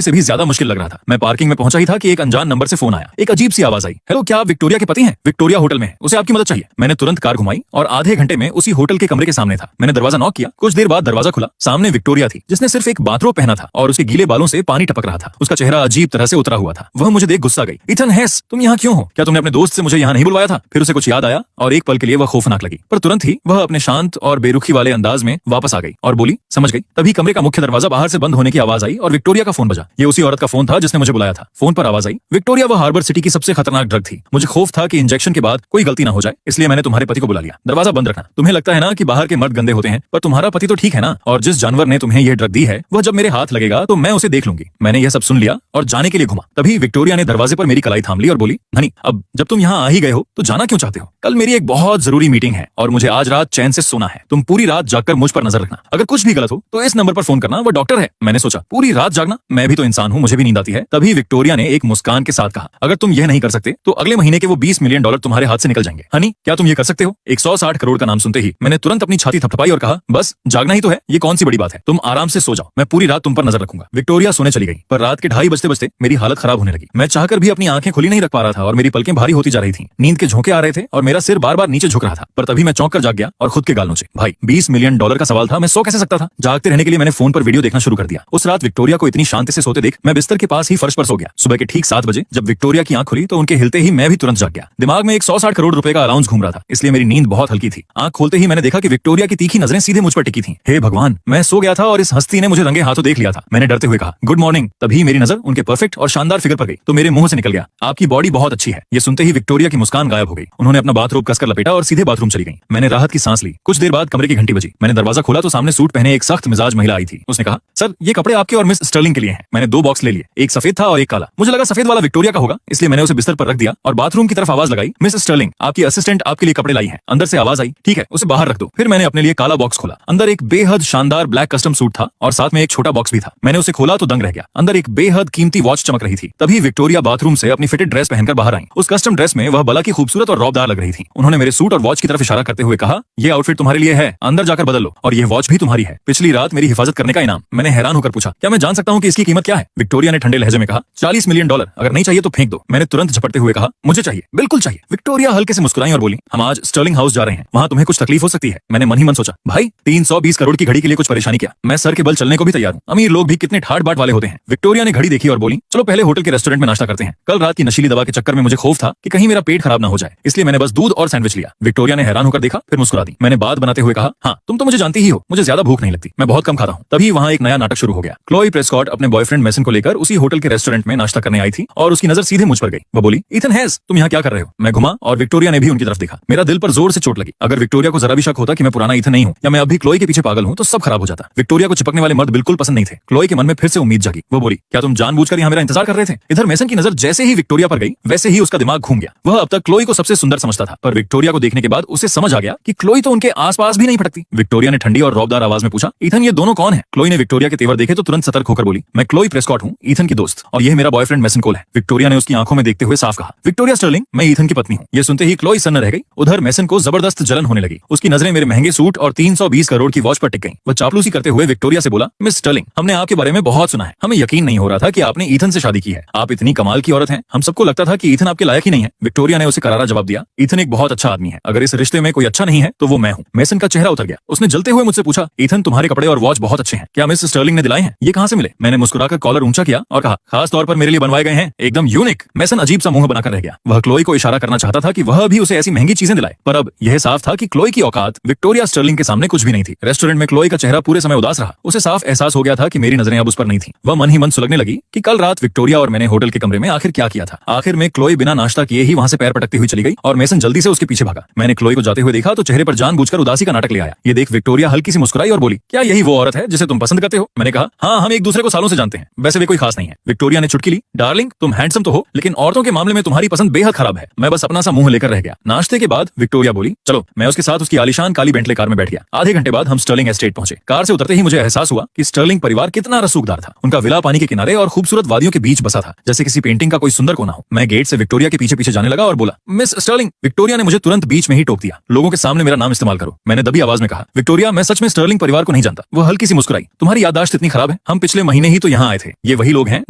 से भी ज्यादा मुश्किल लग रहा था। मैं पार्किंग में पहुंचा ही था कि एक अनजान नंबर से फोन आया। एक अजीब सी आवाज आई, हेलो, क्या आप विक्टोरिया के पति हैं? विक्टोरिया होटल में है, उसे आपकी मदद चाहिए। मैंने तुरंत कार घुमाई और आधे घंटे में उसी होटल के कमरे के सामने था। मैंने दरवाजा नॉक किया। कुछ देर बाद दरवाजा खुला। सामने विक्टोरिया थी, जिसने सिर्फ एक बाथरोब पहना था और उसके गीले बालों से पानी टपक रहा था। उसका चेहरा अजीब तरह से उतरा हुआ था। वह मुझे देख गुस्सा गई। ईथन हेस, तुम यहाँ क्यों हो? क्या तुमने अपने दोस्त से मुझे यहाँ नहीं बुलवाया था? फिर उसे कुछ याद आया और एक पल के लिए वह खौफनाक लगी, पर तुरंत ही वह अपने शांत और बेरुखी वाले अंदाज में वापस आ गई और बोली, समझ गई। तभी कमरे का मुख्य दरवाजा बाहर से बंद होने की आवाज आई और विक्टोरिया का फोन बजा। ये उसी औरत का फोन था जिसने मुझे बुलाया था। फोन पर आवाज आई, विक्टोरिया, वह हार्बर सिटी की सबसे खतरनाक ड्रग थी। मुझे खौफ था कि इंजेक्शन के बाद कोई गलती ना हो जाए, इसलिए मैंने तुम्हारे पति को बुला लिया। दरवाजा बंद रखना। तुम्हें लगता है ना कि बाहर के मर्द गंदे होते हैं, पर तुम्हारा पति तो ठीक है ना? और जिस जानवर ने तुम्हें यह ड्रग दी है, वह जब मेरे हाथ लगेगा तो मैं उसे देख लूंगी। मैंने यह सब सुन लिया और जाने के लिए घुमा। तभी विक्टोरिया ने दरवाजे पर मेरी कलाई थाम ली और बोली, हनी, अब जब तुम यहाँ आ ही गए हो तो जाना क्यों चाहते हो? कल मेरी एक बहुत जरूरी मीटिंग है और मुझे आज रात चैन से सोना है। तुम पूरी रात जागकर मुझ पर नजर रखना। अगर कुछ भी गलत हो तो इस नंबर पर फोन करना, वो डॉक्टर है। मैंने सोचा पूरी रात जागना, मैं भी तो इंसान हूँ, मुझे भी नींद आती है। तभी विक्टोरिया ने एक मुस्कान के साथ कहा, अगर तुम यह नहीं कर सकते तो अगले महीने के वो $20 मिलियन तुम्हारे हाथ से निकल जाएंगे। हनी, क्या तुम ये कर सकते हो? 160 करोड़ का नाम सुनते ही मैंने तुरंत अपनी छाती थपथपाई और कहा, बस जागना ही तो है, ये कौन सी बड़ी बात है, तुम आराम से सो जाओ, मैं पूरी रात तुम पर नजर रखूंगा। विक्टोरिया सोने चली गई, पर रात के 2:30 बजते बजते मेरी हालत खराब होने लगी। मैं चाहकर भी अपनी आंखें खुली नहीं रख पा रहा था और मेरी पलकें भारी होती जा रही थी। नींद के झोंके आ रहे थे और मेरा सिर बार बार नीचे झुक रहा था। पर तभी मैं चौंक कर जाग गया और खुद के गाल नोचे। भाई, $20 मिलियन का सवाल था, मैं सो कैसे सकता था? जागते रहने के लिए मैंने फोन पर वीडियो देखना शुरू कर दिया। उस रात विक्टोरिया को इतनी शांति से सोते देख मैं बिस्तर के पास ही फर्श पर सो गया। सुबह के ठीक 7 बजे जब विक्टोरिया की आंख खुली तो उनके हिलते ही मैं भी तुरंत जाग गया। दिमाग में 160 करोड़ रुपए का अलाउंस घूम रहा था, इसलिए मेरी नींद बहुत हल्की थी। आंख खोलते ही मैंने देखा कि विक्टोरिया की तीखी नजरें सीधे मुझ पर टिकी थी। हे भगवान, मैं सो गया था और इस हस्ती ने मुझे रंगे हाथों देख लिया था। मैंने डरते हुए कहा, गुड मॉर्निंग। तभी मेरी नजर उनके परफेक्ट और शानदार फिगर पर गई तो मेरे मुंह से निकल गया, आपकी बॉडी बहुत अच्छी है। ये सुनते ही विक्टोरिया की मुस्कान गायब हो गई। उन्होंने अपना बाथरोब कसकर लपेटा और सीधे बाथरूम चली गई। मैंने राहत की सांस ली। कुछ देर बाद कमरे की घंटी बजी। मैंने दरवाजा खोला तो सामने सूट पहने एक सख्त मिजाज महिला आई थी। उसने कहा, सर ये कपड़े आपके और मिस स्टर्लिंग के लिए हैं। मैंने 2 बॉक्स ले लिए, एक सफेद था और एक काला। मुझे लगा सफेद वाला विक्टोरिया का होगा, इसलिए मैंने उसे बिस्तर पर रख दिया और बाथरूम की तरफ आवाज लगाई, मिस स्टर्लिंग, आपकी असिस्टेंट आपके लिए कपड़े लाई है। अंदर से आवाज आई, ठीक है उसे बाहर रख दो। फिर मैंने अपने लिए काला बॉक्स खोला। अंदर एक बेहद शानदार ब्लैक कस्टम सूट था और साथ में एक छोटा बॉक्स भी था। मैंने उसे खोला तो दंग रह गया। अंदर एक बेहद कीमती वॉच चमक रही थी। तभी विक्टोरिया बाथरूम से अपनी फिटेड ड्रेस पहनकर बाहर आई। उस कस्टम ड्रेस में वह बला की खूबसूरत और रौबदार लग रही थी। उन्होंने मेरे सूट और वॉच की तरफ इशारा करते हुए कहा, ये आउटफिट तुम्हारे लिए है, अंदर जाकर बदल लो, और ये वॉच भी तुम्हारी है, पिछली रात मेरी हिफाजत करने का इनाम। मैंने हैरान होकर पूछा, क्या मैं जान सकता हूँ कि इसकी कीमत क्या है? विक्टोरिया ने ठंडे लहजे में कहा, $40 मिलियन। अगर नहीं चाहिए तो फेंक दो। मैंने तुरंत झपटते हुए कहा, मुझे चाहिए, बिल्कुल चाहिए। विक्टोरिया हल्के से मुस्कुराई और बोली, हम आज स्टर्लिंग हाउस जा रहे हैं, वहाँ तुम्हें कुछ तकलीफ हो सकती है। मैंने मन ही मन सोचा, भाई 320 करोड़ की घड़ी के लिए कुछ परेशानी क्या, मैं सर के बल चलने को भी तैयार हूँ। अमीर लोग भी कितने ठाट बाट वाले होते हैं। विक्टोरिया ने घड़ी देखी और बोली, चलो पहले होटल के रेस्टोरेंट में नाश्ता करते हैं। कल रात की नशीली दवा के चक्कर में मुझे खौफ था कि कहीं मेरा पेट खराब ना हो जाए, इसलिए मैंने बस दूध और सैंडविच लिया। विक्टोरिया ने हैरान होकर देखा, फिर मुस्कुरा दी। मैंने बात बनाते हुए कहा, हाँ तुम तो मुझे जानती ही हो, मुझे ज्यादा भूख नहीं लगती, मैं बहुत कम खाता हूँ। तभी वहाँ एक नया नाटक शुरू हो गया। क्लोई प्रेस्कॉट अपने बॉयफ्रेंड मेसन को लेकर उसी होटल के रेस्टोरेंट में नाश्ता करने आई थी और उसकी नजर सीधे मुझ पर गई। वो बोली, इथन हेस, तुम यहाँ क्या कर रहे हो? मैं घुमा और विक्टोरिया ने भी उनकी तरफ देखा। मेरा दिल पर जोर से चोट लगी। अगर विक्टोरिया को जरा भी शक होता कि मैं पुराना इथन नहीं हूँ या मैं अभी क्लोई के पीछे पागल हूँ तो सब खराब हो जाता। विक्टोरिया को चिपकने वाले मर्द बिल्कुल पसंद नहीं थे। क्लोई के मन में फिर से उम्मीद जागी। वो बोली, क्या तुम जानबूझकर यहाँ मेरा इंतजार कर रहे थे? इधर मेसन की नजर जैसे ही विक्टोरिया पर गई वैसे ही उसका दिमाग घूम गया। वह अब तक क्लोई को सबसे सुंदर समझता था, पर विक्टोरिया को देखने के बाद उसे समझ आ गया कि क्लोई तो उनके आसपास भी नहीं फटकती। विक्टोरिया ने ठंडी और रौबदार आवाज में पूछा, इथन ये दोनों कौन है? क्लोई ने विक्टोरिया के तेवर देखे तो तुरंत सतर्क होकर बोली, मैं क्लोई प्रेस्कॉट हूँ, इथन की दोस्त, और यह मेरा बॉयफ्रेंड मेसन कोल है। विक्टोरिया ने उसकी आंखों में देखते हुए साफ कहा, विक्टोरिया स्टर्लिंग, मैं इथन की पत्नी हूँ। ये सुनते ही क्लोई सन्न रह गई। उधर मेसन को जबरदस्त जलन होने लगी। उसकी नजरें मेरे महंगे सूट और 320 करोड़ की वॉच पर टिक गईं। वह चापलूसी करते हुए विक्टोरिया से बोला, मिस स्टर्लिंग, हमने आपके बारे में बहुत सुना है, हमें यकीन नहीं हो रहा था कि आपने इथन से शादी की है। आप इतनी कमाल की औरत हैं, हम सबको लगता था कि इथन आपके लायक ही नहीं है। विक्टोरिया ने उसे करारा जवाब दिया, इथन एक बहुत अच्छा आदमी है, अगर इस रिश्ते में कोई अच्छा नहीं है तो वो मैं हूँ। मेसन का चेहरा उतर गया। उसने जलते हुए मुझसे पूछा, इथन तुम्हारे कपड़े और वॉच बहुत अच्छे हैं, क्या मिस स्टर्लिंग ने दिलाए हैं? ये कहाँ से मिले? मैंने मुस्कुराकर कॉलर ऊंचा किया और कहा, खास तौर पर मेरे लिए बनवाए गए हैं, एकदम यूनिक। मेसन अजीब सा मुंह बनाकर रह गया। वह क्लोई को इशारा करना चाहता था कि वह भी उसे ऐसी महंगी चीजें दिलाए, पर अब यह साफ था कि क्लोई की औकात विक्टोरिया स्टर्लिंग के सामने कुछ भी नहीं थी। रेस्टोरेंट में क्लोई का चेहरा पूरे समय उदास रहा। उसे साफ एहसास हो गया था कि मेरी नजरें अब उस पर नहीं थी। वह मन ही मन सुलगने लगी कि कल रात विक्टोरिया और मैंने होटल के कमरे में आखिर क्या किया था। आखिर में क्लोई बिना नाश्ता किए ही वहां से पैर पटकती हुई चली गई और मेसन जल्दी से उसके पीछे भागा। मैंने क्लोई को जाते हुए देखा तो चेहरे पर जानबूझकर उदासी का नाटक ले आया। ये देख विक्टोरिया हल्की सी मुस्कुराई और बोली, क्या यही वो औरत है जिसे तुम पसंद करते हो? मैंने कहा, हाँ, हम एक दूसरे को सालों से जानते हैं, वैसे वे कोई खास नहीं है। विक्टोरिया ने चुटकी ली, डार्लिंग, तुम हैंडसम तो हो, लेकिन औरतों के मामले में तुम्हारी पसंद बेहद खराब है। मैं बस अपना सा मुंह लेकर रह गया। नाश्ते के बाद विक्टोरिया बोली, चलो। मैं उसके साथ उसकी आलीशान काली बेंटले कार में बैठ गया। आधे घंटे बाद हम स्टर्लिंग एस्टेट पहुंचे। कार से उतरते ही मुझे एहसास हुआ कि स्टर्लिंग परिवार कितना रसूखदार था। उनका विला पानी के किनारे और खूबसूरत वादियों के बीच बसा था, जैसे किसी पेंटिंग का कोई सुंदर कोना हो। मैं गेट से विक्टोरिया के पीछे पीछे जाने लगा और बोला, मिस स्टर्लिंग। विक्टोरिया ने मुझे तुरंत बीच में ही टोक दिया, लोगों के सामने मेरा नाम इस्तेमाल करो। मैंने दबी आवाज में कहा, विक्टोरिया, मैं सच में स्टर्लिंग परिवार को नहीं जानता। वो हल्की सी मुस्कुराई, तुम्हारी याददाश्त इतनी खराब है, हम पिछले महीने ही तो यहाँ आए थे। ये वही लोग हैं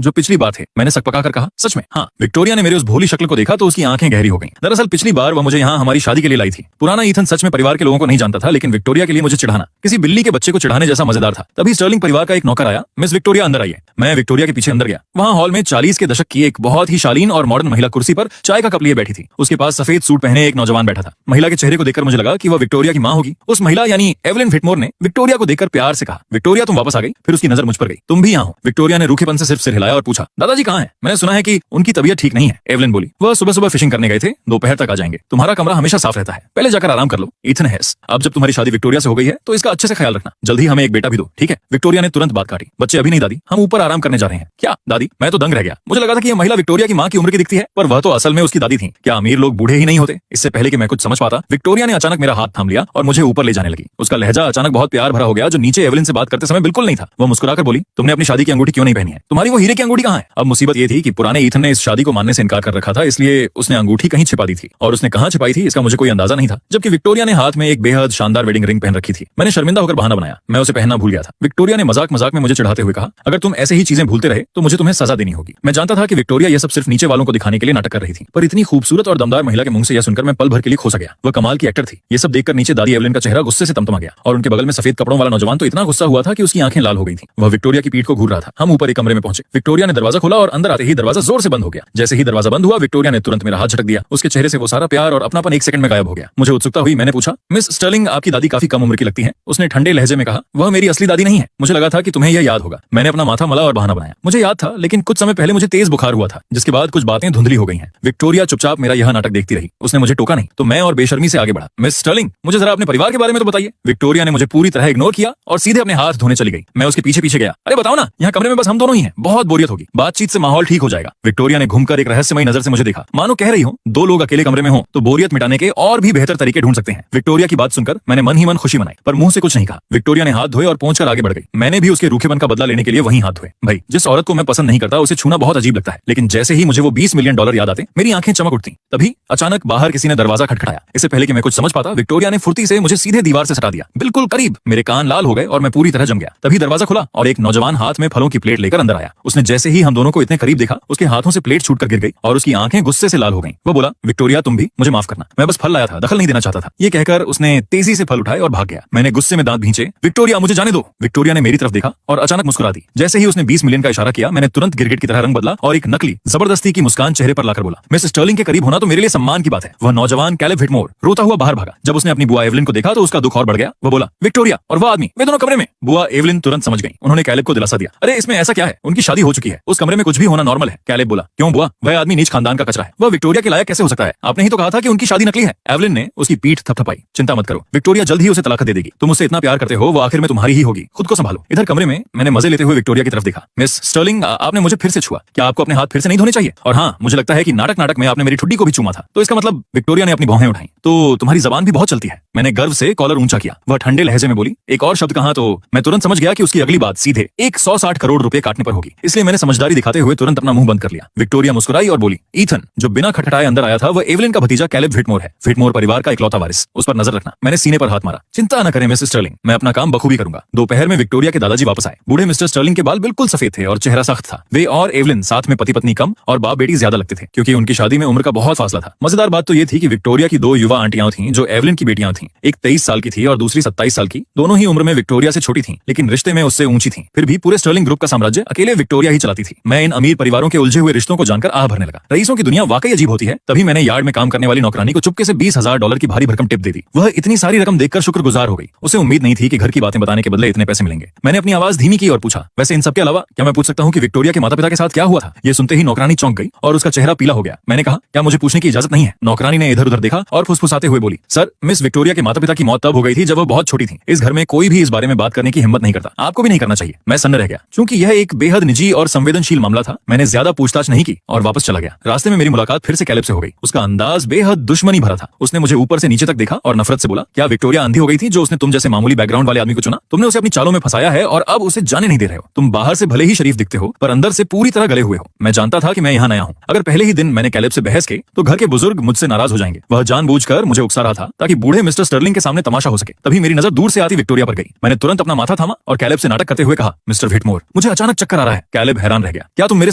जो पिछली बार थे। मैंने सकपका कर कहा, सच में? हाँ। विक्टोरिया ने मेरे उस भोली शक्ल को देखा तो उसकी आंखें गहरी हो गईं। दरअसल पिछली बार वह मुझे यहाँ हमारी शादी के लिए लाई थी। पुराना ईथन सच में परिवार के लोगों को नहीं जानता था, लेकिन विक्टोरिया के लिए मुझे चिढ़ाना किसी बिल्ली के बच्चे को चिढ़ाने जैसा मजेदार था। तभी स्टर्लिंग परिवार का एक नौकर आया, मिस विक्टोरिया अंदर आइए। मैं विक्टोरिया के पीछे अंदर गया। वहाँ हॉल में 40 के दशक की एक बहुत ही शालीन और मॉडर्न महिला कुर्सी पर चाय का कप लिए बैठी थी। उसके पास सफेद सूट पहने एक नौजवान बैठा था। महिला के चेहरे को देखकर मुझे लगा कि वह विक्टोरिया की माँ होगी। उस महिला यानी एवलिन व्हिटमोर ने विक्टोरिया को देखकर प्यार से कहा, विक्टोरिया तुम वापस आ गई। फिर उसकी नजर मुझ पर गई, तुम भी यहाँ हो? विक्टोरिया ने रूखेपन से सिर्फ सिर हिलाया और पूछा, दादाजी कहाँ हैं? मैंने सुना है कि उनकी तबीयत ठीक नहीं है। एवलिन बोली, वह सुबह सुबह फिशिंग करने गए थे, दोपहर तक आ जाएंगे। तुम्हारा कमरा हमेशा साफ रहता है, पहले जाकर आराम कर लो। इथन हेस, अब जब तुम्हारी शादी विक्टोरिया से हो गई है तो इसका अच्छे से ख्याल रखना। जल्दी हमें एक बेटा भी दो, ठीक है? विक्टोरिया ने तुरंत बात काटी, बच्चे अभी नहीं दादी, हम ऊपर आराम करने जा रहे हैं। क्या दादी? मैं तो दंग रह गया। मुझे लगा था कि यह महिला विक्टोरिया की माँ की उम्र की दिखती है। पर वह तो असल में उसकी दादी थी। क्या अमीर लोग बूढ़े ही नहीं होते? इससे पहले कि मैं कुछ समझ पाता, विक्टोरिया ने अचानक मेरा हाथ थाम लिया और मुझे ऊपर ले जाने लगी। उसका लहजा अचानक बहुत प्यार भरा हो गया, जो नीचे एवलिन से बात करते समय बिल्कुल नहीं था। वो मुस्कुराकर बोली, तुमने अपनी शादी की अंगूठी क्यों नहीं पहनी है? तुम्हारी वो हीरे की अंगूठी कहाँ है? अब मुसीबत ये थी कि पुराने ईथन ने इस शादी को मानने से इनकार कर रखा था, इसलिए उसने अंगूठी कहीं छिपा दी थी, और उसने कहाँ छिपाई थी इसका मुझे कोई अंदाजा नहीं था। जबकि विक्टोरिया ने हाथ में एक बेहद शानदार वेडिंग रिंग पहन रखी थी। मैंने शर्मिंदा होकर बहाना बनाया, मैं उसे पहनना भूल गया था। विक्टोरिया ने मजाक मजाक में मुझे चिढ़ाते हुए कहा, अगर तुम ऐसे ही चीजें भूलते रहे तो मुझे तुम्हें सजा देनी होगी। मैं जानता था कि विक्टोरिया यह सब सिर्फ नीचे वालों को दिखाने के लिए नाटक कर रही थी, पर इतनी खूबसूरत और दमदार महिला के मुंह से यह सुनकर मैं पल भर के लिए खोसा गया। वह कमाल की एक्टर थी। ये सब देखकर नीचे दादी एवलिन का चेहरा गुस्से से तमतमा गया, और उनके बगल में सफेद कपड़ों वाला नौजवान तो इतना गुस्सा हुआ था कि उसकी आंखें लाल हो गई थी। वह विक्टोरिया की पीठ को घूर रहा था। हम ऊपर एक कमरे में पहुंचे। विक्टोरिया ने दरवाजा खोला और अंदर आते ही दरवाजा जोर से बंद हो गया। जैसे ही दरवाजा बंद हुआ, विक्टोरिया ने तुरंत मेरा हाथ झटक दिया। उसके चेहरे से वो सारा प्यार और अपनापन एक सेकंड में गायब हो गया। मुझे उत्सुकता हुई। मैंने पूछा, मिस स्टर्लिंग, आपकी दादी काफी कम उम्र की लगती है। उसने ठंडे लहजे में कहा, वह मेरी असली दादी नहीं है। मुझे लगा था कि तुम्हें यह याद होगा। मैंने अपना माथा मला और बहाना बनाया। मुझे याद था, लेकिन कुछ समय पहले मुझे तेज बुखार हुआ था, जिसके बाद कुछ बातें धुंधली हो गई हैं। विक्टोरिया चुपचाप मेरा यह नाटक देखती रही। उसने मुझे टोका नहीं, तो मैं और बेशर्मी से आगे बढ़ा। मिस स्टर्लिंग, मुझे जरा अपने परिवार के बारे में तो बताइए। विक्टोरिया ने मुझे पूरी तरह इग्नोर किया और सीधे अपने हाथ धोने चली गई। मैं उसके पीछे पीछे गया। अरे बताओ ना, यहाँ कमरे में बस हम दोनों ही हैं, बहुत बोरियत होगी, बातचीत से माहौल ठीक हो जाएगा। विक्टोरिया ने घूमकर एक रहस्यमयी नजर से मुझे देखा, मानो कह रही हो, दो लोग अकेले कमरे में हो तो बोरियत मिटाने के और भी बेहतर तरीके ढूंढ सकते हैं। विक्टोरिया की बात सुनकर मैंने मन ही मन खुशी मनाई, पर मुंह से कुछ नहीं कहा। विक्टोरिया ने हाथ धोए और पहुंचकर आगे बढ़ गई। मैंने भी उसके रूखेपन का बदला लेने के लिए वहीं हाथ धोए। भाई, जिस औरत को मैं पसंद नहीं करता उसे छूना बहुत अजीब लगता है, लेकिन जैसे ही मुझे वो $20 मिलियन याद आते, मेरी आंखें चमक उठती। तभी अचानक बाहर किसी ने दरवाजा खटखटाया। इससे पहले कि मैं कुछ समझ पाता, विक्टोरिया ने फुर्ती से मुझे सीधे दीवार से सटा दिया, बिल्कुल करीब। मेरे कान लाल हो गए और मैं पूरी तरह जम गया। तभी दरवाजा खुला और एक नौजवान हाथ में फलों की प्लेट लेकर अंदर आया। उसने जैसे ही हम दोनों को इतने करीब देखा, उसके हाथों से प्लेट छूटकर गिर गई और उसकी आंखें गुस्से से लाल हो गईं। वो बोला, विक्टोरिया, तुम भी मुझे माफ करना, मैं बस फल लाया था, दखल नहीं देना चाहता था। ये कहकर उसने तेजी से फल उठाए और भाग गया। मैंने गुस्से में दांत भींचे। विक्टोरिया, मुझे जाने दो। विक्टोरिया ने मेरी तरफ देखा और अचानक मुस्कुरा दी। जैसे ही उसने 20 मिलियन का इशारा किया, मैंने तुरंत गिरगिट की तरह रंग बदला और एक नकली जबरदस्ती की मुस्कान चेहरे पर लाकर बोला, मिस स्टर्लिंग के करीब होना तो मेरे लिए सम्मान की बात है। वह नौजवान कैलेब व्हिटमोर रोता हुआ बाहर भागा। जब उसने अपनी बुआ एवलिन को देखा तो उसका दुख और बढ़ गया। वो बोला, विक्टोरिया और वह आदमी, वे दोनों कमरे में। बुआ एवलिन तुरंत समझ गई। उन्होंने कैलेब को दिलासा दिया, अरे इसमें ऐसा क्या है, उनकी शादी हो चुकी है, उस कमरे में कुछ भी होना नॉर्मल है। कैलेब बोला, क्यों बुआ, वह आदमी नीच खानदान का कचरा है, वह विक्टोरिया के लायक कैसे हो सकता है? आपने ही तो कहा था कि उनकी शादी नकली है। एवलिन ने उसकी पीठ थपथपाई। चिंता मत करो, विक्टोरिया जल्द ही उसे तलाक दे देगी। तुम उससे इतना प्यार करते हो, वो आखिर में तुम्हारी ही होगी, खुद को संभालो। इधर कमरे में मैंने मजे लेते हुए विक्टोरिया की तरफ देखा। मिस स्टर्लिंग, आपने मुझे फिर से छुआ, क्या आपको अपने हाथ फिर से नहीं धोने चाहिए? और हाँ, मुझे लगता है कि नाटक में आपने मेरी ठुड्डी को भी चूमा था, तो इसका मतलब विक्टोरिया ने अपनी भौहें उठाई। तो तुम्हारी जबान भी बहुत चलती है। मैंने गर्व से कॉलर ऊंचा किया। वह ठंडे लहजे में बोली, एक और शब्द कहा तो मैं तुरंत समझ गया कि उसकी अगली बात सीधे 160 करोड़ रुपए काटने पर होगी, इसलिए मैंने समझदारी दिखाते हुए तुरंत अपना मुंह बंद कर लिया। विक्टोरिया मुस्कुराई और बोली, ईथन, जो बिना खटखटाए अंदर आया था, वह एवलिन का भतीजा कैलेब व्हिटमोर है, व्हिटमोर परिवार का इकलौता वारिस, उस पर नजर रखना। मैंने सीने पर हाथ मारा। चिंता न करें मिस्टर स्टर्लिंग, मैं अपना काम बखूबी करूंगा। दोपहर में विक्टोरिया के दादाजी वापस आए। बूढ़े मिस्टर स्टर्लिंग के बाल बिल्कुल सफेद थे और चेहरा सख्त था। वे और एवलिन साथ में पति पत्नी कम और बाप बेटी ज्यादा लगते थे, क्योंकि उनकी शादी में उम्र का बहुत फासला था। मजेदार बात तो ये थी कि विक्टोरिया की दो युवा आंटियां थीं जो एवलिन की बेटियां थीं। एक 23 साल की थी और दूसरी 27 साल की। दोनों ही उम्र में विक्टोरिया से छोटी थीं, लेकिन रिश्ते में उससे ऊंची थीं। फिर भी पूरे स्टर्लिंग ग्रुप का साम्राज्य अकेले विक्टोरिया ही चलाती थी। मैं इन अमीर परिवारों के उलझे हुए रिश्तों को जानकर आह भरने लगा। रईसों की दुनिया वाकई अजीब होती है। तभी मैंने यार्ड में काम करने वाली नौकरानी को चुपके से $20,000 की भारी भरकम टिप दे दी। वह इतनी सारी रकम देखकर शुक्रगुजार हो गई। उसे उम्मीद नहीं थी कि घर की बातें बताने के बदले इतने पैसे मिलेंगे। मैंने अपनी आवाज धीमी की और पूछा, वैसे इन सबके अलावा क्या मैं पूछ सकता हूँ कि विक्टोरिया के माता पिता के साथ क्या हुआ था? ये सुनते ही नौकरानी चौंक गई और उसका चेहरा पीला हो गया। मैंने कहा, क्या मुझे पूछने की इजाजत नहीं है? नौकरानी ने इधर उधर देखा और फुसफुसाते हुए बोली, सर, मिस विक्टोरिया के माता पिता की मौत तब हो गई थी जब वो बहुत छोटी थी। इस घर में कोई भी इस बारे में बात करने की हिम्मत नहीं करता। आपको भी नहीं करना चाहिए। मैं सन्न रह गया। चूंकि यह एक बेहद निजी और संवेदनशील मामला था, मैंने ज्यादा पूछताछ नहीं की और वापस चला गया। रास्ते में मेरी मुलाकात फिर से कैलेब से हो गई। उसका अंदाज बेहद दुश्मनी भरा था। उसने मुझे ऊपर से नीचे तक देखा और नफरत से बोला, क्या विक्टोरिया अंधी हो गई थी जो उसने तुम जैसे मामूली बैकग्राउंड वाले आदमी को चुना? तुमने उसे अपनी चालों में फंसाया है और अब उसे जाने नहीं दे रहे हो। तुम बाहर से भले ही शरीफ दिखते हो, पर अंदर से पूरी तरह गले हुए हो। मैं जानता था कि मैं यहाँ नया हूँ। अगर पहले ही दिन मैंने कैलेब से बहस की तो घर के बुजुर्ग मुझसे नाराज हो जाएंगे। वह जानबूझकर मुझे उकसा रहा था ताकि बूढ़े मिस्टर स्टर्लिंग के सामने तमाशा हो सके। तभी मेरी नजर दूर से आती विक्टोरिया पर गई। मैंने तुरंत अपना माथा थामा और कैलेब से नाटक करते हुए कहा, मिस्टर व्हिटमोर, मुझे अचानक चक्कर आ रहा है। कैलेब हैरान रह गया। क्या तुम मेरे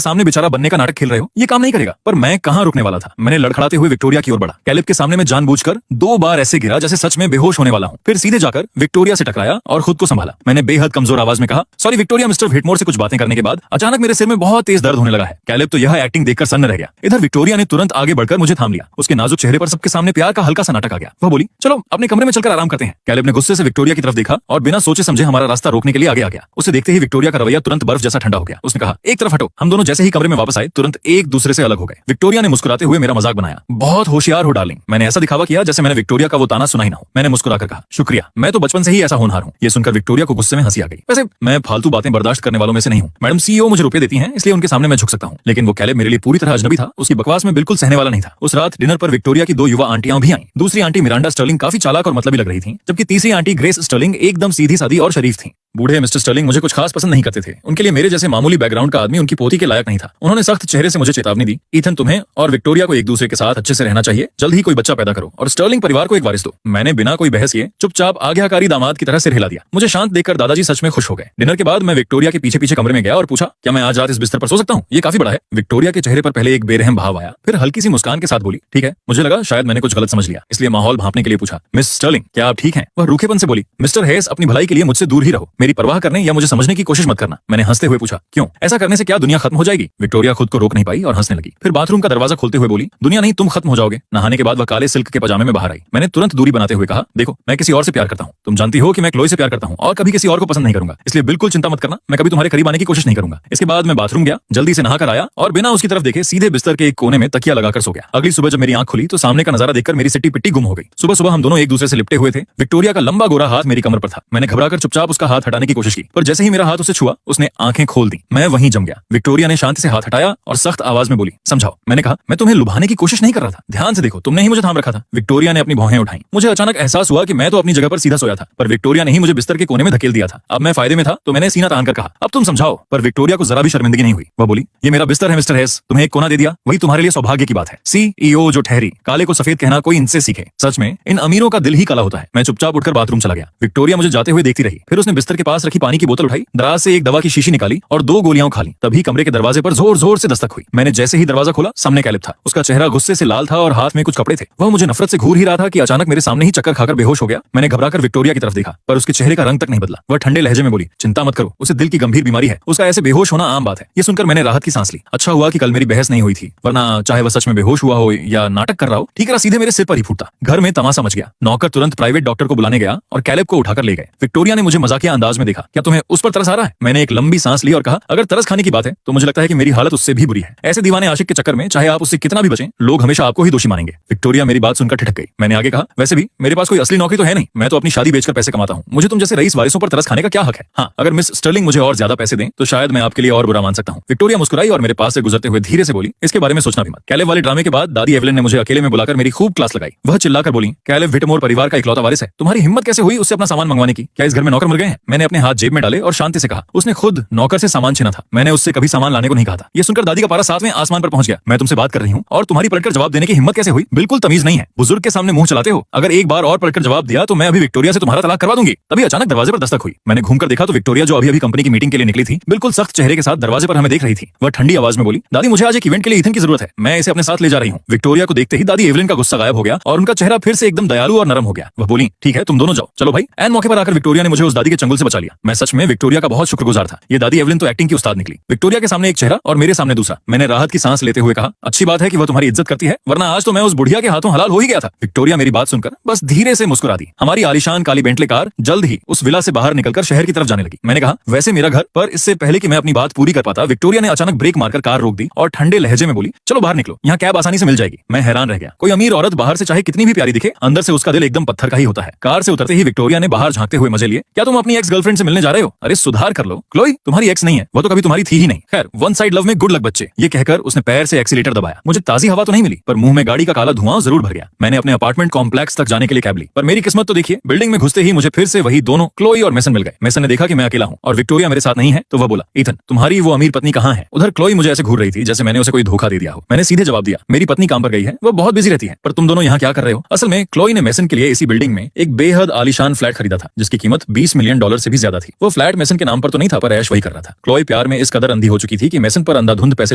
सामने बेचारा बनने का नाटक खेल रहे हो? ये काम नहीं करेगा। पर मैं कहाँ रुकने वाला था। मैंने लड़खड़ाते हुए विक्टोरिया की ओर बढ़ा। कैलेब के सामने मैं जानबूझकर 2 बार ऐसे गिरा जैसे सच में बेहोश होने वाला हूँ। फिर सीधे जाकर विक्टोरिया से टकराया और खुद को संभाला। मैंने बेहद कमजोर आवाज में कहा, सॉरी विक्टोरिया। मिस्टर व्हिटमोर से कुछ बातें करने के बाद अचानक मेरे सिर में बहुत तेज दर्द होने लगा है। कैलेब तो यह एक्टिंग देखकर सन्न रह गया। इधर विक्टोरिया ने तुरंत आगे बढ़कर मुझे थाम लिया। उसके नाजुक चेहरे पर सबके सामने प्यार का हल्का सा नाटक आ गया। वह बोली, चलो अपने कमरे में चलकर आराम करते हैं। कैलेब ने गुस्से से विक्टोरिया की तरफ देखा और बिना सोचे समझे हमारा रास्ता रोकने के लिए आगे आ गया। उसे देखते ही विक्टोरिया का रवैया तुरंत बर्फ जैसा ठंडा हो गया। उसने कहा, एक तरफ हटो। हम दोनों जैसे ही कमरे में वापस आए, तुरंत एक दूसरे से अलग हो गए। विक्टोरिया ने मुस्कुराते हुए मेरा मजाक बनाया, बहुत होशियार हो डार्लिंग। मैंने ऐसा दिखावा किया जैसे मैंने विक्टोरिया का वो ताना सुना ही ना हो। मैंने मुस्कुराकर कहा, शुक्रिया, मैं तो बचपन से ही ऐसा होनहार हूँ। ये सुनकर विक्टोरिया को गुस्से में हंसी आ गई। वैसे मैं फालतू बातें बर्दाश्त करने वालों में से नहीं हूँ। मैडम CEO मुझे रुपए देती हैं, इसलिए उनके सामने मैं झुक सकता हूँ, लेकिन वो कैलेब मेरे लिए पूरी तरह अजनबी अजनबी था, उसकी बकवास में बिल्कुल सहने वाला नहीं था। उस रात डिनर पर विक्टोरिया की 2 युवा आंटियां भी आईं। दूसरी आंटी मिरांडा स्टर्लिंग काफी चालाक और मतलबी लग रही थी, जबकि तीसरी आंटी ग्रेस स्टर्लिंग एकदम सीधी सादी और शरीफ थी। बूढ़े मिस्टर स्टर्लिंग मुझे कुछ खास पसंद नहीं करते थे। उनके लिए मेरे जैसे मामूली बैकग्राउंड का आदमी उनकी पोती के लायक नहीं था। उन्होंने सख्त चेहरे से मुझे चेतावनी दी, ईथन तुम्हें और विक्टोरिया को एक दूसरे के साथ अच्छे से रहना चाहिए, जल्द ही कोई बच्चा पैदा करो और स्टर्लिंग परिवार को एक वारिस दो। मैंने बिना कोई बहस किए चुपचाप आज्ञाकारी दामाद की तरह सिर हिला दिया। मुझे शांत देखकर दादाजी सच में खुश हो गए। डिनर के बाद मैं विक्टोरिया के पीछे पीछे कमरे में गया और पूछा, क्या मैं आज रात इस बिस्तर पर सो सकता हूँ? ये काफी बड़ा है। विक्टोरिया के चेहरे पर पहले एक बेरहम भाव आया, फिर हल्की सी मुस्कान के साथ बोली, ठीक है। मुझे लगा शायद मैंने कुछ गलत समझ लिया, इसलिए माहौल भांपने के लिए पूछा, मिस स्टर्लिंग क्या आप ठीक हैं? वह रूखेपन से बोली, मिस्टर हेस अपनी भलाई के लिए मुझसे दूर ही रहो, मेरी परवाह करने या मुझे समझने की कोशिश मत करना। मैंने हंसते हुए पूछा, क्यों? ऐसा करने से क्या दुनिया खत्म हो जाएगी? विक्टोरिया खुद को रोक नहीं पाई और हंसने लगी। फिर बाथरूम का दरवाजा खोलते हुए बोली, दुनिया नहीं तुम खत्म हो जाओगे। नहाने के बाद वह काले सिल्क के पजामे में बाहर आई। मैंने तुरंत दूरी बनाते हुए कहा, देखो मैं किसी और से प्यार करता हूँ, तुम जानती हो कि मैं क्लोई से प्यार करता हूँ और कभी किसी और को पसंद नहीं करूंगा, इसलिए बिल्कुल चिंता मत करना, मैं कभी तुम्हारे करीब आने की कोशिश नहीं करूंगा। इसके बाद मैं बाथरूम गया, जल्दी से नहाकर आया और बिना उसकी तरफ देखे सीधे बिस्तर के एक कोने में तकिया लगाकर सो गया। अगली सुबह जब मेरी आंख खुली तो सामने का नजारा देखकर मेरी सिट्टी पिट्टी गुम हो गई। सुबह सुबह हम दोनों एक दूसरे से लिपटे हुए थे। विक्टोरिया का लंबा गोरा हाथ मेरी कमर पर था। मैंने घबराकर चुपचाप उसका हाथ हटाने की कोशिश की, पर जैसे ही मेरा हाथ उसे छुआ उसने आंखें खोल दी। मैं वहीं जम गया। विक्टोरिया ने शांति से हाथ हटाया और सख्त आवाज में बोली, समझाओ। मैंने कहा, मैं तुम्हें लुभाने की कोशिश नहीं कर रहा था, ध्यान से देखो, तुमने ही मुझे थाम रखा था। विक्टोरिया ने अपनी भौहें उठाई। मुझे अचानक एहसास हुआ कि मैं तो अपनी जगह पर सीधा सोया था, पर विक्टोरिया ने ही मुझे बिस्तर के कोने में धकेल दिया था। अब मैं फायदे में था तो मैंने सीना तान कर कहा, अब तुम समझाओ। पर विक्टोरिया को जरा भी शर्मिंदगी नहीं हुई। वह बोली, ये मेरा बिस्तर है मिस्टर हेस, तुम्हें एक कोना दे दिया, वही तुम्हारे लिए सौभाग्य की बात है। CEO जो ठहरी, काले को सफेद कहना कोई इनसे सीखे। सच में इन अमीरों का दिल ही काला होता है। मैं चुपचाप उठकर बाथरूम चला गया। विक्टोरिया मुझे जाते हुए देखती रही। फिर उसने बिस्तर के पास रखी पानी की बोतल उठाई, दराज से एक दवा की शीशी निकाली और 2 गोलियां खा ली। तभी कमरे के दरवाजे पर जोर जोर से दस्तक हुई। मैंने जैसे ही दरवाजा खोला, सामने कैलिब था। उसका चेहरा गुस्से से लाल था और हाथ में कुछ कपड़े थे। वह मुझे नफरत से घूर ही रहा था कि अचानक मेरे सामने ही चक्कर खाकर बेहोश हो गया। मैंने घबराकर विक्टोरिया की तरफ देखा, पर उसके चेहरे का रंग तक नहीं बदला। वह ठंडे लहजे में बोली, चिंता मत करो, उसे दिल की गंभीर बीमारी है, उसका ऐसे बेहोश होना आम बात है। ये सुनकर मैंने राहत की सांस ली। अच्छा हुआ कि कल मेरी बहस नहीं हुई थी, वरना चाहे वह सच में बेहोश हुआ हो या नाटक कर रहा हो, ठीक है सीधे मेरे सिर पर ही फूटता। घर में तमाशा मच गया। नौकर तुरंत प्राइवेट डॉक्टर को बुलाने गया और कैलेब को उठाकर ले गए। विक्टोरिया ने मुझे मजाकिया अंदाज में देखा, क्या तुम्हें उस पर तरस आ रहा है? मैंने एक लंबी सांस ली और कहा, अगर तरस खाने की बात है तो मुझे लगता है कि मेरी हालत उससे भी बुरी है। ऐसे दीवाने आशिक के चक्कर में चाहे आप उससे कितना भी बचें, लोग हमेशा आपको ही दोषी मानेंगे। विक्टोरिया मेरी बात सुनकर ठिठक गई। मैंने आगे कहा, वैसे भी मेरे पास कोई असली नौकरी तो है नहीं, मैं तो अपनी शादी बेचकर पैसे कमाता हूँ, मुझे तुम जैसे रईस वारिसों पर तरस खाने का क्या हक है? हाँ, अगर मिस स्टर्लिंग मुझे और ज्यादा पैसे दें तो शायद मैं आपके लिए और बुरा मान सकता हूँ। विक्टोरिया मुस्कुराई और मेरे पास से गुजरते हुए धीरे से बोली, इसके बारे में सोचना भी मत। कैलेब वाले ड्रामे के बाद दादी एवलिन ने मुझे अकेले में बुलाकर मेरी खूब क्लास लगाई। वह चिल्लाकर बोली, कैलेब व्हिटमोर परिवार का इकलौता वारिस है, तुम्हारी हिम्मत कैसे हुई उससे अपना सामान मंगवाने की? क्या इस घर में नौकर मर गए हैं? मैंने अपने हाथ जेब में डाले और शांति से कहा, उसने खुद नौकर से सामान छीना था, मैंने उससे कभी सामान लाने को नहीं कहा था। ये सुनकर दादी का पारा 7वें आसमान पर पहुंच गया। मैं तुमसे बात कर रही हूँ और तुम्हारी पलटकर जवाब देने की हिम्मत कैसे हुई? बिल्कुल तमीज नहीं है, बुजुर्ग के सामने मुंह चलाते हो। अगर एक बार और पलटकर जवाब दिया तो मैं अभी विक्टोरिया से तुम्हारा तलाक करवा दूंगी। तभी अचानक दरवाजे पर दस्तक हुई। मैंने घूमकर देखा तो विक्टोरिया, जो अभी कंपनी की मीटिंग के लिए निकली थी, बिल्कुल सख्त चेहरे के साथ दरवाजे पर हमें देख रही थी। वह ठंडी आवाज में बोली, दादी मुझे आज एक इवेंट के लिए ईथन की जरूरत है, मैं इसे अपने साथ ले जा रही हूँ। विक्टोरिया को देखते ही दादी एवलिन का गुस्सा गायब हो गया और उनका चेहरा फिर से एकदम दयालु और नरम हो गया। वह बोली, ठीक है तुम दोनों जाओ, चलो भाई। ऐन मौके पर आकर विक्टोरिया ने मुझे उस दादी के चंगुल से बचा लिया। मैं सच में विक्टोरिया का बहुत शुक्रगुजार था। ये दादी एवलिन तो एक्टिंग की उस्ताद निकली। विक्टोरिया के सामने एक चेहरा और मेरे सामने दूसरा। मैंने राहत की सांस लेते हुए कहा, अच्छी बात है कि वह तुम्हारी इज्जत करती है, वरना आज तो मैं उस बुढ़िया के हाथों हलाल हो ही गया था। विक्टोरिया मेरी बात सुनकर बस धीरे से मुस्कुरा दी। हमारी आलीशान काली बेंटले कार जल्द ही उस विला से बाहर निकलकर शहर की तरफ जाने लगी। मैंने कहा, वैसे मेरा घर, पर इससे पहले कि मैं अपनी बात पूरी कर पाता, विक्टोरिया ने अचानक ब्रेक मारकर कार रोक दी और ठंडे लहजे में बोली, चलो बाहर निकलो, यहाँ कैब आसानी से मिल जाएगी। मैं हैरान रह गया। कोई अमीर औरत बाहर से चाहे कितनी भी प्यारी दिखे, अंदर से उसका दिल एकदम पत्थर का ही होता है। कार से उतरते ही विक्टोरिया ने बाहर झांकते हुए मजे लिए, क्या तुम अपनी एक्स गर्लफ्रेंड से मिलने जा रहे हो? अरे सुधार कर लो क्लोई, तुम्हारी एक्स नहीं है, वो तो कभी तुम्हारी थी ही नहीं। खैर, वन साइड लव में गुड लक बच्चे। ये कहकर उसने पैर से एक्सीलेटर दबाया। मुझे ताजी हवा तो नहीं मिली, पर मुंह में गाड़ी का काला धुआं जरूर भर गया। मैंने अपने अपार्टमेंट कॉम्प्लेक्स तक जाने के लिए कैब ली, पर मेरी किस्मत तो देखिए, बिल्डिंग में घुसते ही मुझे फिर से वही दोनों क्लोई और मेसन मिल गए। मेसन ने देखा कि मैं अकेला हूँ और विक्टोरिया मेरे साथ नहीं है, तो वह बोला, ईथन तुम्हारी वो अमीर पत्नी कहाँ है? उधर क्लोई मुझे ऐसे घूर रही थी जैसे मैंने उसे कोई धोखा दे दिया हो। मैंने सीधे जवाब दिया, मेरी पत्नी काम पर गई है, वो बहुत बिजी रहती है, पर तुम दोनों यहाँ क्या कर रहे हो? असल में क्लोई ने मेसन के लिए इसी बिल्डिंग में एक बेहद आलीशान फ्लैट खरीदा था, जिसकी कीमत $20 मिलियन से भी ज्यादा थी। वो फ्लैट मेसन के नाम पर तो नहीं था, पर ऐश वही कर रहा था। क्लोई प्यार में इस कदर अंधी हो चुकी थी कि मेसन पर अंधाधुंध पैसे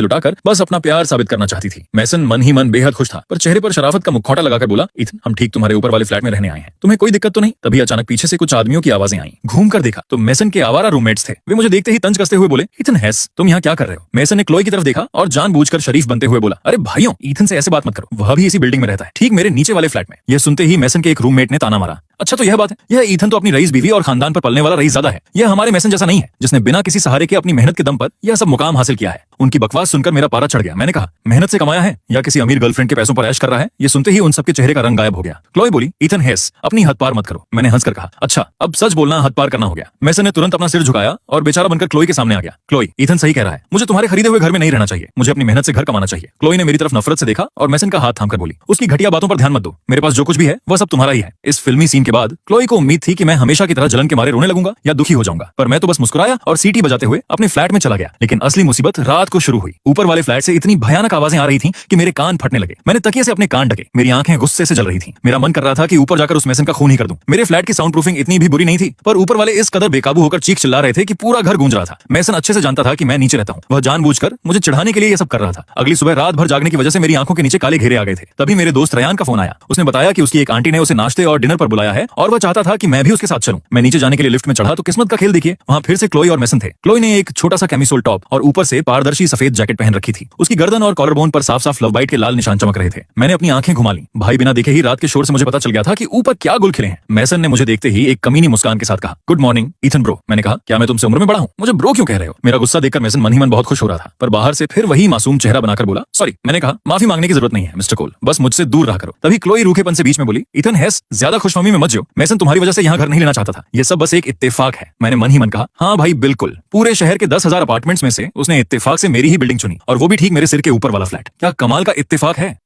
लुटाकर बस अपना प्यार साबित करना चाहती थी। मेसन मन ही मन बेहद खुश था, पर चेहरे पर शराफत का मुखौटा लगाकर बोला, ईथन हम ठीक तुम्हारे ऊपर वाले फ्लैट में रहने आए हैं, तुम्हें कोई दिक्कत तो नहीं? तभी अचानक पीछे से कुछ आदमियों की आवाजें आई। घूमकर देखा तो मेसन के आवारा रूममेट्स थे। वे मुझे देखते ही तंज कसते हुए बोले, ईथन हेस तुम यहाँ क्या कर रहे हो? मेसन ने क्लोई की तरफ देखा और जानबूझकर शरीफ बनते हुए बोला, अरे भाइयों, ईथन से ऐसे बात मत करो, वह भी इसी बिल्डिंग में रहता है, ठीक मेरे नीचे वाले फ्लैट में। यह सुनते ही मेसन के एक रूममेट ने ताना मारा, अच्छा तो यह बात है, यह ईथन तो अपनी रईस बीवी और खानदान पर पलने वाला रईस ज़्यादा है। यह हमारे मेसन जैसा नहीं है जिसने बिना किसी सहारे के अपनी मेहनत के दम पर यह सब मुकाम हासिल किया है। उनकी बकवास सुनकर मेरा पारा चढ़ गया। मैंने कहा, मेहनत से कमाया है या किसी अमीर गर्लफ्रेंड के पैसों पर ऐश कर रहा है? ये सुनते ही उन सबके चेहरे का रंग गायब हो गया। क्लोई बोली, ईथन हेस, अपनी हद पार मत करो। मैंने हंसकर कहा, अच्छा अब सच बोलना हद पार करना हो गया। मेसन ने तुरंत अपना सिर झुकाया और बेचारा बनकर क्लोई के सामने आ गया। क्लोई, ईथन सही कह रहा है, मुझे तुम्हारे खरीदे हुए घर में नहीं रहना चाहिए, मुझे अपनी मेहनत से घर कमाना चाहिए। क्लोई ने मेरी तरफ नफरत से देखा और मेसन का हाथ थामकर बोली, उसकी घटिया बातों पर ध्यान मत दो, मेरे पास जो कुछ भी है वह सब तुम्हारा ही है। इस फिल्मी सीन के बाद क्लोई को उम्मीद थी कि मैं हमेशा की तरह जलन के मारे रोने लगूंगा या दुखी हो जाऊंगा, पर मैं तो बस मुस्कुराया और सीटी बजाते हुए अपने फ्लैट में चला गया। लेकिन असली मुसीबत रात को शुरू हुई। ऊपर वाले फ्लैट से इतनी भयानक आवाजें आ रही थीं कि मेरे कान फटने लगे। मैंने तकिए से अपने कान ढके, मेरी आंखें गुस्से से जल रही थीं। मेरा मन कर रहा था कि ऊपर जाकर उस मेसन का खून ही कर दूं। मेरे फ्लैट की साउंड प्रूफिंग इतनी भी बुरी नहीं थी, पर ऊपर वाले इस कदर बेकाबू होकर चीख चिल्ला रहे थे कि पूरा घर गूंज रहा था। मेसन अच्छे से जानता था कि मैं नीचे रहता हूँ, वह जानबूझकर मुझे चिढ़ाने के लिए यह सब कर रहा था। अगली सुबह रात भर जागने की वजह से मेरी आंखों के नीचे काले घेरे आ गए थे। तभी मेरे दोस्त रयान का फोन आया। उसने बताया कि उसकी एक आंटी ने उसे नाश्ते और डिनर पर बुलाया है और वह चाहता था कि मैं भी उसके साथ चलूं। मैं नीचे जाने के लिए लिफ्ट में चढ़ा तो किस्मत का खेल देखिए, वहां फिर से क्लोई और मेसन थे। क्लोई ने एक छोटा सा कैमिसोल टॉप और ऊपर से पारदर्शी सफेद जैकेट पहन रखी थी। उसकी गर्दन और कॉलर बोन पर साफ साफ लव बाइट के लाल निशान चमक रहे थे। मैंने अपनी आंखें घुमा ली। भाई बिना देखे ही रात के शोर से मुझे पता चल गया था कि ऊपर क्या गुल खिले हैं। मेसन ने मुझे देखते ही एक कमीनी मुस्कान के साथ कहा, गुड मॉर्निंग ईथन ब्रो। मैंने कहा, क्या मैं तुमसे उम्र में बड़ा हूँ? मुझे ब्रो क्यों कह रहे हो? मेरा गुस्सा देखकर मेसन मन ही मन बहुत खुश हो रहा था, पर बाहर से फिर वही मासूम चेहरा बनाकर बोला, सॉरी। मैंने कहा, माफी मांगने की जरूरत नहीं है मिस्टर कोल, बस मुझसे दूर रहा करो। तभी क्लोई रूखेपन से बीच में बोली, ईथन हेस, ज्यादा खुशफहमी में मत जियो, मेसन तुम्हारी वजह से यहाँ घर नहीं लेना चाहता था, ये सब बस एक इत्तेफाक है। मैंने मन ही मन कहा, हाँ भाई बिल्कुल, पूरे शहर के 10,000 अपार्टमेंट्स में से उसने इत्तेफाक से मेरी ही बिल्डिंग चुनी, और वो भी ठीक मेरे सिर के ऊपर वाला फ्लैट। क्या कमाल का इत्तेफाक है।